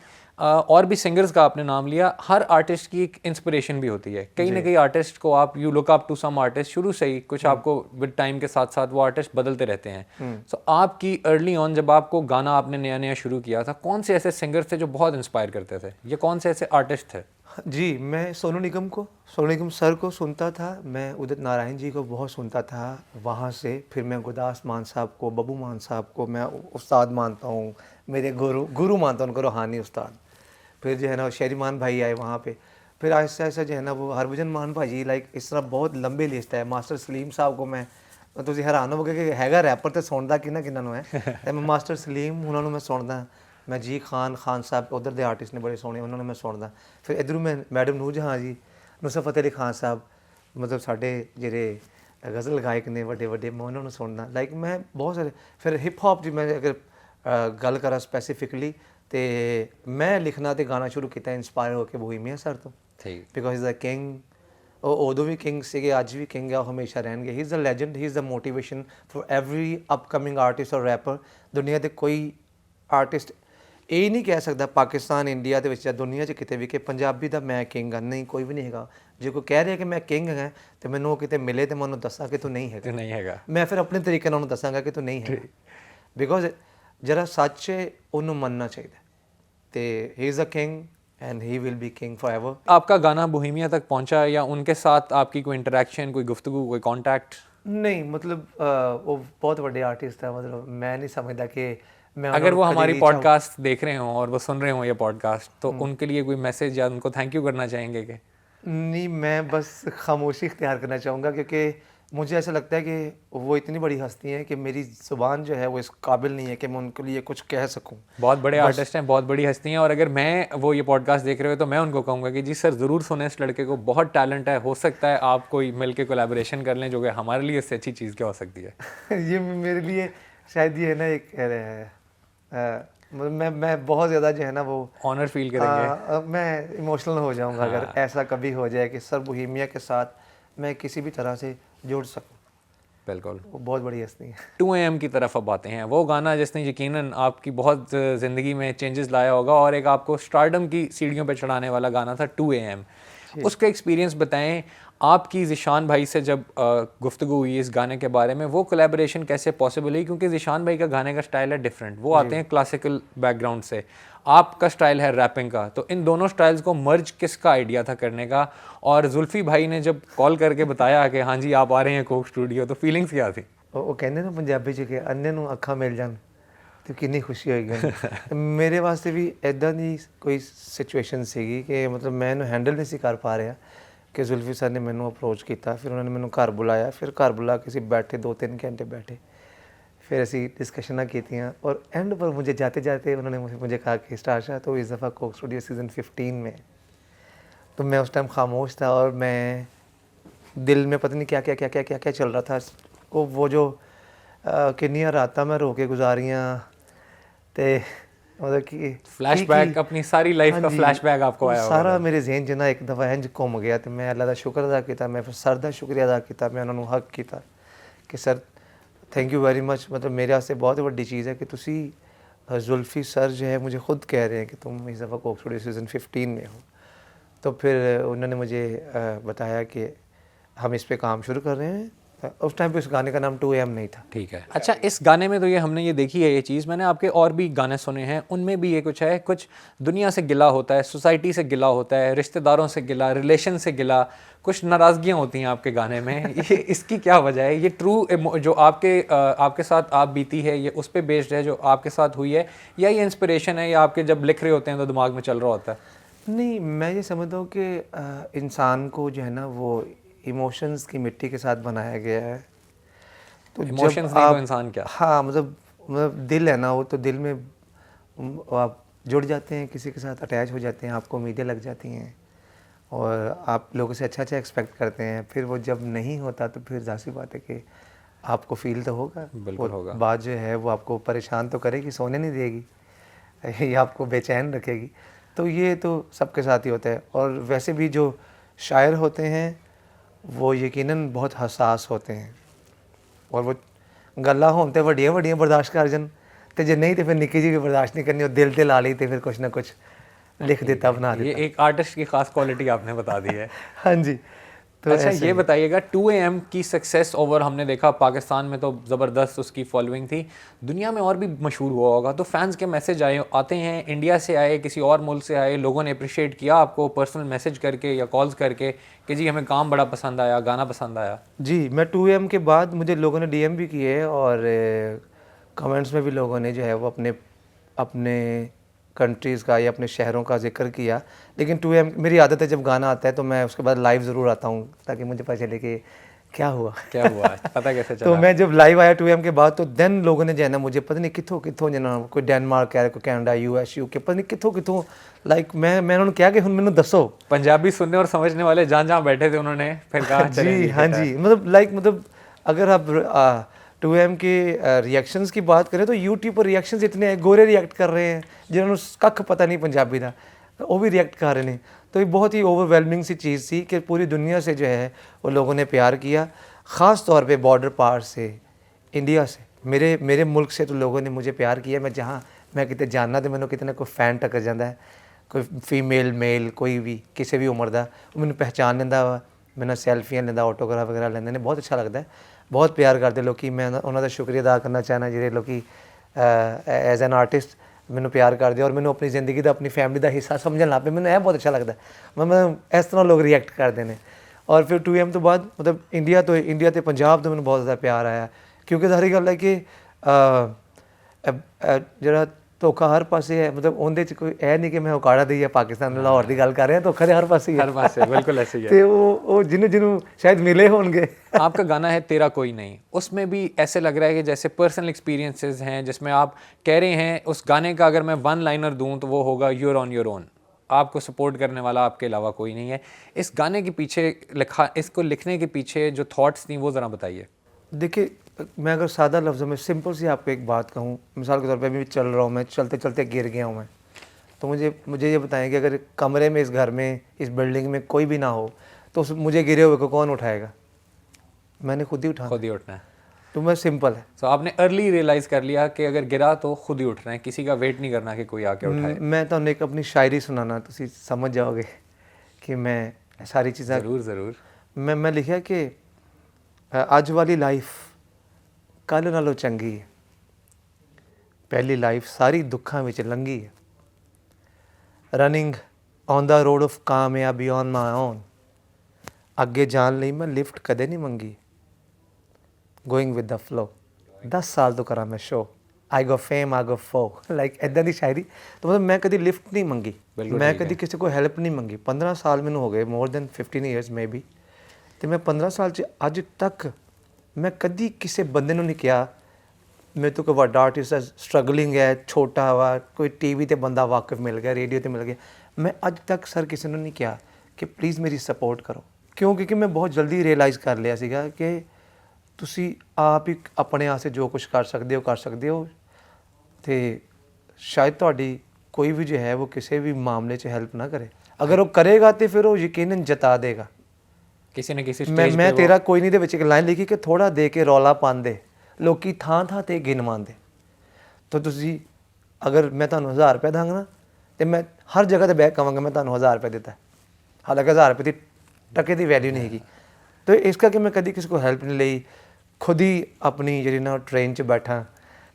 और भी सिंगर्स का आपने नाम लिया। हर आर्टिस्ट की एक इंस्पिरेशन भी होती है, कहीं ना कहीं आर्टिस्ट को आप you look up to some artist, शुरू से ही कुछ आपको विद टाइम के साथ साथ वो आर्टिस्ट बदलते रहते हैं। सो आपकी अर्ली ऑन जब आपको गाना आपने नया शुरू किया था, कौन से ऐसे सिंगर्स थे जो बहुत इंस्पायर करते थे, ये कौन से ऐसे आर्टिस्ट थे? जी, मैं सोनू निगम सर को सुनता था, मैं उदित नारायण जी को बहुत सुनता था, वहाँ से फिर मैं गुरदास मान साहब को, बब्बू मान साहब को मैं उस्ताद मानता हूँ, मेरे गुरु मानता हूँ उनको, रूहानी उस्ताद। फिर जो है ना शेरीमान भाई आए वहाँ पे, फिर ऐसा ऐसा जो है ना वो हरभजन मान भाजी, लाइक इस तरह बहुत लंबी लिस्ट है। मास्टर सलीम साहब को मैं, तुसीं हैरान होवोगे कि हैगा रैपर तो सुनदा किन्ना नूं है, मैं मास्टर सलीम उन्होंने मैं सुनदा, मैं जी खान साहब उधर के आर्टिस्ट ने बड़े सोहने, उन्होंने मैं सुनदा। फिर इधरों मैं मैडम नूरजहां जी, नुसरत फतेह अली खान साहब, मतलब साढ़े जेह्ड़े गज़ल गायक ने बड़े मैं उन्होंने सुनदा, लाइक मैं बहुत सारे। फिर हिप हॉप जी मैं अगर गल करा स्पैसीफिकली, तो मैं लिखना तो गाना शुरू किया इंस्पायर होकर बोहेमिया सर तो, बिकॉज इज़ द किंग, उदों भी किंग से, अज भी किंग है, हमेशा रहेंगे। He is the legend, he is the motivation for every upcoming artist और रैपर। दुनिया के कोई आर्टिस्ट ये नहीं कह सकता पाकिस्तान इंडिया के दुनिया किते भी कि पंजाबी का मैं किंग हाँ, नहीं कोई भी नहीं है। जो कोई कह रहा है कि मैं किंग है तो मैंने किते मिले तो मैं उन्होंने दसा कि तू नहीं है, मैं फिर अपने तरीके उन्होंने दसांगा कि तू नहीं है, बिकॉज जरा सच है उन्होंने मनना चाहिए। तो he is a king and he will be king for ever. आपका गाना बोहेमिया तक पहुंचा या उनके साथ आपकी कोई इंटरेक्शन, कोई गुफ्तगू, कोई कॉन्टैक्ट? नहीं, मतलब वो बहुत बड़े आर्टिस्ट है, मतलब मैं नहीं समझता कि मैं, अगर वो हमारी पॉडकास्ट देख रहे हों और वो सुन रहे हों ये पॉडकास्ट, तो उनके लिए कोई मैसेज या उनको थैंक यू करना चाहेंगे कि? नहीं, मैं बस खामोशी इख्तियार करना चाहूँगा, क्योंकि मुझे ऐसा लगता है कि वो इतनी बड़ी हस्ती हैं कि मेरी ज़ुबान जो है वो इस काबिल नहीं है कि मैं उनके लिए कुछ कह सकूं। बहुत बड़े आर्टिस्ट हैं, बहुत बड़ी हस्ती हैं, और अगर मैं वो ये पॉडकास्ट देख रहे हो तो मैं उनको कहूँगा कि जी सर ज़रूर सुने इस लड़के को, बहुत टैलेंट है, हो सकता है आप कोई मिल के कोलैबोरेशन कर लें, जो कि हमारे लिए इससे अच्छी चीज़ क्या हो सकती है। ये मेरे लिए शायद ये है ना एक मतलब मैं बहुत ज़्यादा जो है ना वो ऑनर फील करेंगे। मैं इमोशनल हो जाऊंगा अगर ऐसा कभी हो जाए कि सर बोहेमिया के साथ मैं किसी भी तरह से जुड़ सकूं। बिल्कुल। वो बहुत बड़ी हस्ती है। 2 AM की तरफ अब आते हैं, वो गाना जिसने यकीनन आपकी बहुत ज़िंदगी में चेंजेस लाया होगा और एक आपको स्टारडम की सीढ़ियों पे चढ़ाने वाला गाना था 2 AM। उसका एक्सपीरियंस बताएं, आपकी ज़ीशान भाई से जब गुफ्तगू हुई इस गाने के बारे में, वो कोलैबोरेशन कैसे पॉसिबल हुई? क्योंकि ज़ीशान भाई का गाने का स्टाइल है डिफरेंट, वो आते हैं क्लासिकल बैकग्राउंड से, आपका स्टाइल है रैपिंग का, तो इन दोनों स्टाइल्स को मर्ज किसका आइडिया था करने का? और जुल्फ़ी भाई ने जब कॉल करके बताया कि हाँ जी आप आ रहे हैं कोक स्टूडियो, तो फीलिंग्स क्या थी? ਉਹ ਕਹਿੰਦੇ ਨਾ ਪੰਜਾਬੀ 'ਚ ਕਿ ਅੰਨੇ ਨੂੰ ਅੱਖਾਂ ਮਿਲ ਜਾਣ ਤੇ ਕਿੰਨੀ ਖੁਸ਼ੀ ਹੋਏਗੀ ਉਹਨੂੰ। ਮੇਰੇ ਵਾਸਤੇ ਵੀ ਇਦਾਂ ਦੀ ਕੋਈ ਸਿਚੁਏਸ਼ਨ ਸੀਗੀ ਕਿ ਮਤਲਬ ਮੈਂ ਇਹਨੂੰ ਹੈਂਡਲ ਨਹੀਂ ਸੀ ਕਰ ਪਾ ਰਿਹਾ ਕਿ ਜ਼ੁਲਫੀ ਸਰ ਨੇ ਮੈਨੂੰ ਅਪਰੋਚ ਕੀਤਾ, ਫਿਰ ਉਹਨਾਂ ਨੇ ਮੈਨੂੰ ਘਰ ਬੁਲਾਇਆ, ਫਿਰ ਘਰ ਬੁਲਾ ਕੇ ਅਸੀਂ ਬੈਠੇ 2-3 घंटे बैठे, फिर ऐसी डिस्कशना की थी और एंड पर मुझे जाते जाते उन्होंने मुझे कहा कि स्टार शाह तो इस दफ़ा कोक स्टूडियो सीज़न 15 में। तो मैं उस टाइम खामोश था और मैं दिल में पता नहीं क्या क्या क्या क्या क्या क्या चल रहा था। वो जो किन्नियां रातां मैं रो के गुजारियां ते मतलब कि फ्लैशबैक, अपनी सारी लाइफ हाँ का जी, फ्लैशबैक आपको आया होगा। सारा मेरे जहन 'ਚ ना एक दफ़ा इंज घुम गया तो मैं अल्लाह दा शुक्र अदा किया, मैं फिर सर दा शुक्रिया अदा किया, मैं उन्होंने हक किया कि sir thank you very much, मतलब मेरे वास्ते बहुत बड़ी चीज़ है कि तुसी जुल्फ़ी सर जो है मुझे खुद कह रहे हैं कि तुम इस दफ़ा कोक स्टूडियो सीज़न 15 में हो। तो फिर उन्होंने मुझे बताया कि हम इस पे काम शुरू कर रहे हैं। उस टाइम पे उस गाने का नाम 2 AM नहीं था। ठीक है। अच्छा, इस गाने में तो ये हमने ये देखी है ये चीज़, मैंने आपके और भी गाने सुने हैं, उनमें भी ये कुछ है, कुछ दुनिया से गिला होता है, सोसाइटी से गिला होता है, रिश्तेदारों से गिला, रिलेशन से गिला, कुछ नाराज़गियाँ होती हैं आपके गाने में। ये इसकी क्या वजह है? ये ट्रू जो आपके साथ आप बीती है, ये उस पर बेस्ड है जो आपके साथ हुई है, या ये इंस्पिरेशन है, या आपके जब लिख रहे होते हैं तो दिमाग में चल रहा होता है? नहीं, मैं ये समझता हूँ कि इंसान को जो है ना वो इमोशंस की मिट्टी के साथ बनाया गया है। तो इमोशंस नहीं तो इंसान क्या? हाँ, मतलब दिल है ना, वो तो दिल में आप जुड़ जाते हैं, किसी के साथ अटैच हो जाते हैं, आपको उम्मीदें लग जाती हैं और आप लोगों से अच्छा एक्सपेक्ट करते हैं, फिर वो जब नहीं होता तो फिर ज़ाहिर बात है कि आपको फील तो होगा। बिल्कुल होगा। बात जो है वो आपको परेशान तो करेगी, सोने नहीं देगी या आपको बेचैन रखेगी। तो ये तो सबके साथ ही होता है। और वैसे भी जो शायर होते हैं वो यकीनन बहुत हसास होते हैं और वो गल्ला होन ते वड्डियां वड्डियां बर्दाश्त कर जन, ते जे नहीं तो फिर निक्की जी भी बर्दाश्त नहीं करनी, और दिल ते ला ली तो फिर कुछ ना कुछ लिख देता, बना देता। ये एक आर्टिस्ट की खास क्वालिटी आपने बता दी है। हाँ जी। तो अच्छा, ये बताइएगा 2 AM की सक्सेस ओवर हमने देखा, पाकिस्तान में तो ज़बरदस्त उसकी फॉलोइंग थी, दुनिया में और भी मशहूर हुआ होगा, तो फैंस के मैसेज आते हैं, इंडिया से आए, किसी और मुल्क से आए, लोगों ने अप्रिशिएट किया आपको पर्सनल मैसेज करके या कॉल्स करके कि जी हमें काम बड़ा पसंद आया, गाना पसंद आया? जी, मैं 2 AM के बाद मुझे लोगों ने DM भी किए और कमेंट्स में भी लोगों ने जो है वो अपने अपने कंट्रीज़ का या अपने शहरों का जिक्र किया। लेकिन 2 AM मेरी आदत है, जब गाना आता है तो मैं उसके बाद लाइव ज़रूर आता हूँ ताकि मुझे पता चले कि क्या हुआ पता कैसे चला? तो मैं जब लाइव आया 2 AM के बाद तो देन लोगों ने जो है ना मुझे पता नहीं कितों जना, कोई डेनमार्क कह रहा, कोई कनाडा, US UK, पता नहीं कितों लाइक मैं उन्होंने कहा कि हुण मैनू दसो। पंजाबी सुनने और समझने वाले जहाँ बैठे थे उन्होंने फिर कहा जी हाँ जी, मतलब अगर आप 2 AM के रिएक्शंस की बात करें तो यूट्यूब पर रिएक्शंस इतने हैं, गोरे रिएक्ट कर रहे हैं जिन्होंने कख पता नहीं पंजाबी का, वो भी रिएक्ट कर रहे हैं। तो ये बहुत ही ओवरवेलमिंग सी चीज़ थी कि पूरी दुनिया से जो है वो लोगों ने प्यार किया, ख़ास तौर पे बॉर्डर पार से, इंडिया से, मेरे मुल्क से तो लोगों ने मुझे प्यार किया। मैं जहाँ मैं कितने जानना तो मैंने कितने कोई फैन टक्कर जाता है, कोई फीमेल मेल कोई भी किसी भी उम्र का, वो मैंने पहचान लेंदा वा, मैंने सैल्फियाँ लेंदा, ऑटोग्राफ वगैरह लेंदे ने, बहुत अच्छा लगता है, बहुत प्यार करते लोग। मैं उन्होंने शुक्रिया अदा करना चाहना जिहड़े लोग एज एन आर्टिस्ट मैंने प्यार करते और मैंने अपनी ज़िंदगी का अपनी फैमिली का हिस्सा समझन लग पे, मैंने बहुत अच्छा लगता है मैं इस तरह लोग रिएक्ट करते हैं। और फिर 2 AM तो बाद मतलब इंडिया तो पंजाब तो मैंने बहुत ज़्यादा प्यार आया, क्योंकि सारी गल है कि जरा धोखा हर पासे है, मतलब उनदे च कोई है नहीं कि मैं उकाड़ा दी या पाकिस्तान लाहौर की गल कर रहे हैं, धोखा तो हर पासे हर पासे बिल्कुल ऐसे ही है। तो वो जिन्हों शायद मिले होंगे। आपका गाना है तेरा कोई नहीं, उसमें भी ऐसे लग रहा है कि जैसे पर्सनल एक्सपीरियंसेस हैं, जिसमें आप कह रहे हैं उस गाने का अगर मैं 1 लाइनर दूं तो वो होगा यूर ऑन योर ओन, आपको सपोर्ट करने वाला आपके अलावा कोई नहीं है। इस गाने के पीछे इसको लिखने के पीछे जो थॉट्स थी वो ज़रा बताइए। देखिए मैं अगर सादा लफ्ज़ों में सिंपल सी आपको एक बात कहूँ, मिसाल के तौर पे अभी चल रहा हूँ मैं, चलते चलते गिर गया हूँ मैं, तो मुझे ये बताएं कि अगर कमरे में, इस घर में, इस बिल्डिंग में कोई भी ना हो तो मुझे गिरे हुए को कौन उठाएगा? मैंने खुद ही उठाना, खुद ही उठना है। तो मैं सिंपल है। तो आपने अर्ली रियलाइज़ कर लिया कि अगर गिरा तो खुद ही उठना है, किसी का वेट नहीं करना कि कोई आके उठाए। मैं तो एक अपनी शायरी सुनाना, तुसी समझ जाओगे कि मैं सारी चीज़ें ज़रूर मैं लिखा कि अज वाली लाइफ कल नालों चंगी है, पहली लाइफ सारी दुखों विच लंघी है, running on the road of कामयाबी ऑन माई ओन, अगे जान लई मैं लिफ्ट कदे नहीं मंगी, गोइंग विद द फ्लो, 10 साल तो करा मैं शो, I go fame I go for, like इदां दी शायरी। तो मतलब मैं कभी लिफ्ट नहीं मंगी, मैं कभी किसी को हेल्प नहीं मंगी। 15 साल मैनू हो गए, more than 15 years may be, तो मैं 15 साल च अज तक मैं कभी किसी बंदे नूं नहीं कहा मेरे तो कोई वड्डा आर्टिस्ट है, स्ट्रगलिंग है, छोटा वा, कोई टीवी ते बंदा वाकिफ मिल गया, रेडियो ते मिल गया, मैं अज तक सर किसी ने नहीं कहा कि प्लीज़ मेरी सपोर्ट करो। क्यों? क्योंकि मैं बहुत जल्दी रियलाइज़ कर लिया सीगा कि तुसी आप ही अपने आसे जो कुछ कर सकते हो, तो शायद तुहाडी कोई भी जो है वो किसी भी मामले च हेल्प ना करे, अगर वो करेगा तो फिर वो यकीनन जता देगा किसी न किसी मैं तेरा कोई नहीं दे विच एक लाइन लिखी कि थोड़ा दे के रौला पांदे लोकी थां थां ते गिन मांदे। तो तुसी अगर मैं तुहानूं 1000 रुपये दांगा ना तो मैं हर जगह ते बैठ कहांगा मैं तुहानूं 1000 रुपये दिता, हालांकि 1000 रुपये की टके की वैल्यू नहीं हैगी। तो इस करके मैं कभी किसी को हेल्प नहीं ली, खुद ही अपनी जी ना ट्रेन च बैठा,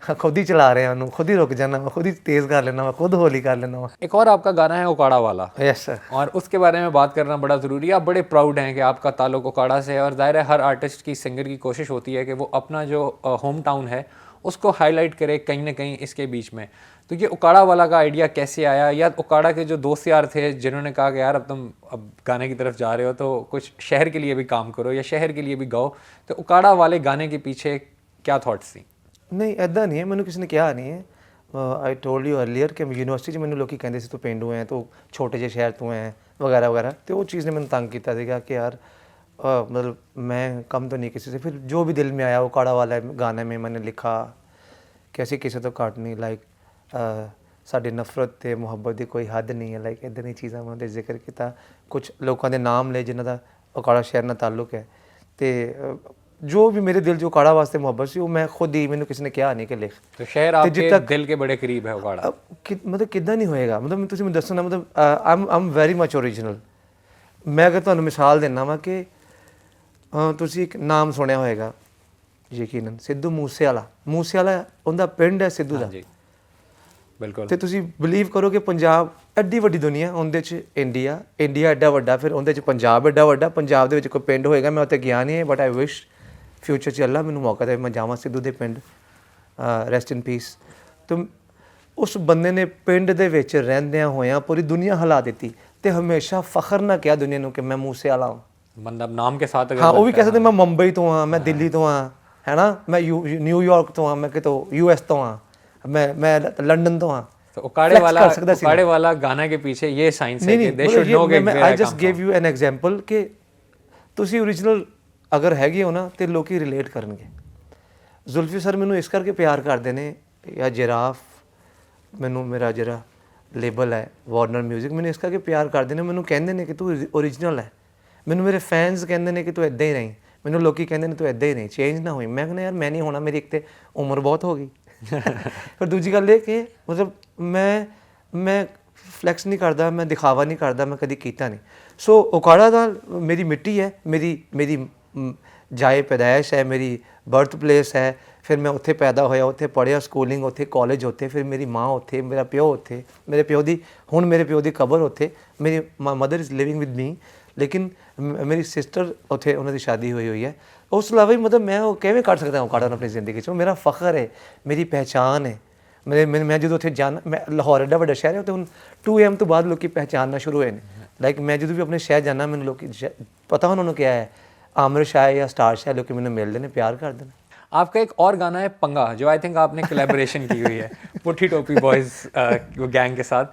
खुद ही चला रहा हूँ, खुद ही रुक जाना, मैं खुद ही तेज़ कर लेना, मैं खुद होली कर लेना। एक और आपका गाना है उकाड़ा वाला। Yes sir. और उसके बारे में बात करना बड़ा ज़रूरी है। आप बड़े प्राउड हैं कि आपका ताल्लुक उकाड़ा से है, और ज़ाहिर है हर आर्टिस्ट की, सिंगर की कोशिश होती है कि वो अपना जो होम टाउन है उसको हाईलाइट करे कहीं ना कहीं इसके बीच में। तो ये उकाड़ा वाला का आइडिया कैसे आया, या उकाड़ा के जो दोस्त यार थे जिन्होंने कहा कि यार अब तुम अब गाने की तरफ जा रहे हो तो कुछ शहर के लिए भी काम करो या शहर के लिए भी गाओ, तो उकाड़ा वाले गाने के पीछे क्या थॉट्स थी? नहीं ऐदा नहीं है, मैंने किसी ने कहा नहीं है। आई टोल्ड यू अर्लीयर कि यूनिवर्सिटी मैंने लोग कहते सी तू पेंडू है, तो छोटे जे शहर तू है वगैरह वगैरह, तो वो चीज़ ने मैंने तंग किया कि यार मतलब मैं कम तो नहीं किसी से। फिर जो भी दिल में आया वो उकाड़ा वाला गाने में मैंने लिखा कि असी किसी तो घट नहीं, लाइक साडी नफरत ते मुहब्बत की कोई हद नहीं है, लाइक इदां दी चीज़ां मैं उहदे जिक्र किया। कुछ लोगों के नाम ले जिन्हां दा उकाड़ा शहर नाल ताल्लुक है, तो जो भी मेरे दिल जो उकाड़ा वास्ते मुहब्बत सी वो मैं खुद ही, मैंने किसी ने कहा नहीं कि लिख। तो शहर आपके दिल के बड़े करीब है उकाड़ा। मतलब किद्दां नहीं होएगा, मतलब तुसीं मैनूं दस्सो ना, मतलब I am very much original. मैं अगर तुहानूं मिसाल देना वा कि तुसीं एक नाम सुनिया होएगा यकीनन, सिद्धू मूसेवाला उनका पिंड है सिद्धू दा। बिल्कुल। तो तुसीं बिलीव करो कि पंजाब एड्डी वड्डी दुनिया, उहदे च इंडिया एड्डा वड्डा, फिर उहदे च पंजाब एड्डा वड्डा, पंजाब दे विच कोई पिंड होएगा, मैं उत्थे गया नहीं है, बट आई विश फ्यूचर च अल्लाह मैनूं मौका दे मैं जावां सिद्धू दे पिंड, रेस्ट इन पीस। तो उस बंदे ने पिंड दे विच रहिंदियां होइयां पूरी दुनिया हिला दित्ती, ते हमेशा फखर ना किया दुनिया नूं कि मैं मूसेवाला हां, मतलब नाम के साथ। हाँ वो भी कह सकते मैं मुंबई तो हाँ, मैं दिल्ली तो हाँ, है ना, मैं न्यूयॉर्क तो हाँ, मैं कितों US तो हाँ, मैं लंदन तो हाँ। तो उकाड़े वाला गाना के पीछे ये साइंस है कि दे शुड नो कि I just give you an example कि तुसी ओरिजिनल अगर हैगे हो ना तो लोग रिलेट करनगे। जुल्फी सर मैनू इस करके प्यार करते हैं, या जिराफ मैनू मेरा जरा लेबल है वार्नर म्यूजिक, मैंने इस करके प्यार करते हैं, मैनू कहते हैं कि तू ओरिजिनल है। मैनू मेरे फैनस कहते हैं कि तू इदा ही रही, मैनू लोग कहते हैं तू इदा ही नहीं, चेंज ना हुई। मैं कहना यार मैं नहीं होना, मेरी एक तो उम्र बहुत हो गई फिर दूजी गल ये कि मतलब मैं फ्लैक्स नहीं करता, मैं दिखावा नहीं करता, मैं कभी किया नहीं। सो उकाड़ा दा मेरी मिट्टी है, मेरी जाए पैदाइश है, मेरी बर्थ प्लेस है। फिर मैं उत्थे पैदा होया, उत्थे पढ़िया, स्कूलिंग उत्थे, कॉलेज उत्थे, फिर मेरी माँ उत्थे, मेरा प्यो उत्थे, मेरे प्यो दी कबर उत्थे, मेरी mother is living with me, लेकिन मेरी सिस्टर उत्थे उन्होंने शादी हुई है। उस अलावा भी मतलब मैं वो किवें कर सकता हूँ उकाड़ा अपनी ज़िंदगी च, मेरा फ़ख्र है, मेरी पहचान है। मैं जो उत्थे जाना, मैं लाहौर एड्डा वड्डा शहर है, तो हुण 2 AM तो बाद लोग पहचानना शुरू हुए हैं। लाइक मैं जो भी अपने शहर जाना, मैंने लोग पता उन्होंने क्या है, आमिर शाह या स्टार शाह, लोग मैंने मिलते हैं, प्यार करते हैं। आपका एक और गाना है पंगा, जो आई थिंक आपने कोलैबोरेशन की हुई है पुट्ठी टोपी बॉयज़ गैंग के साथ।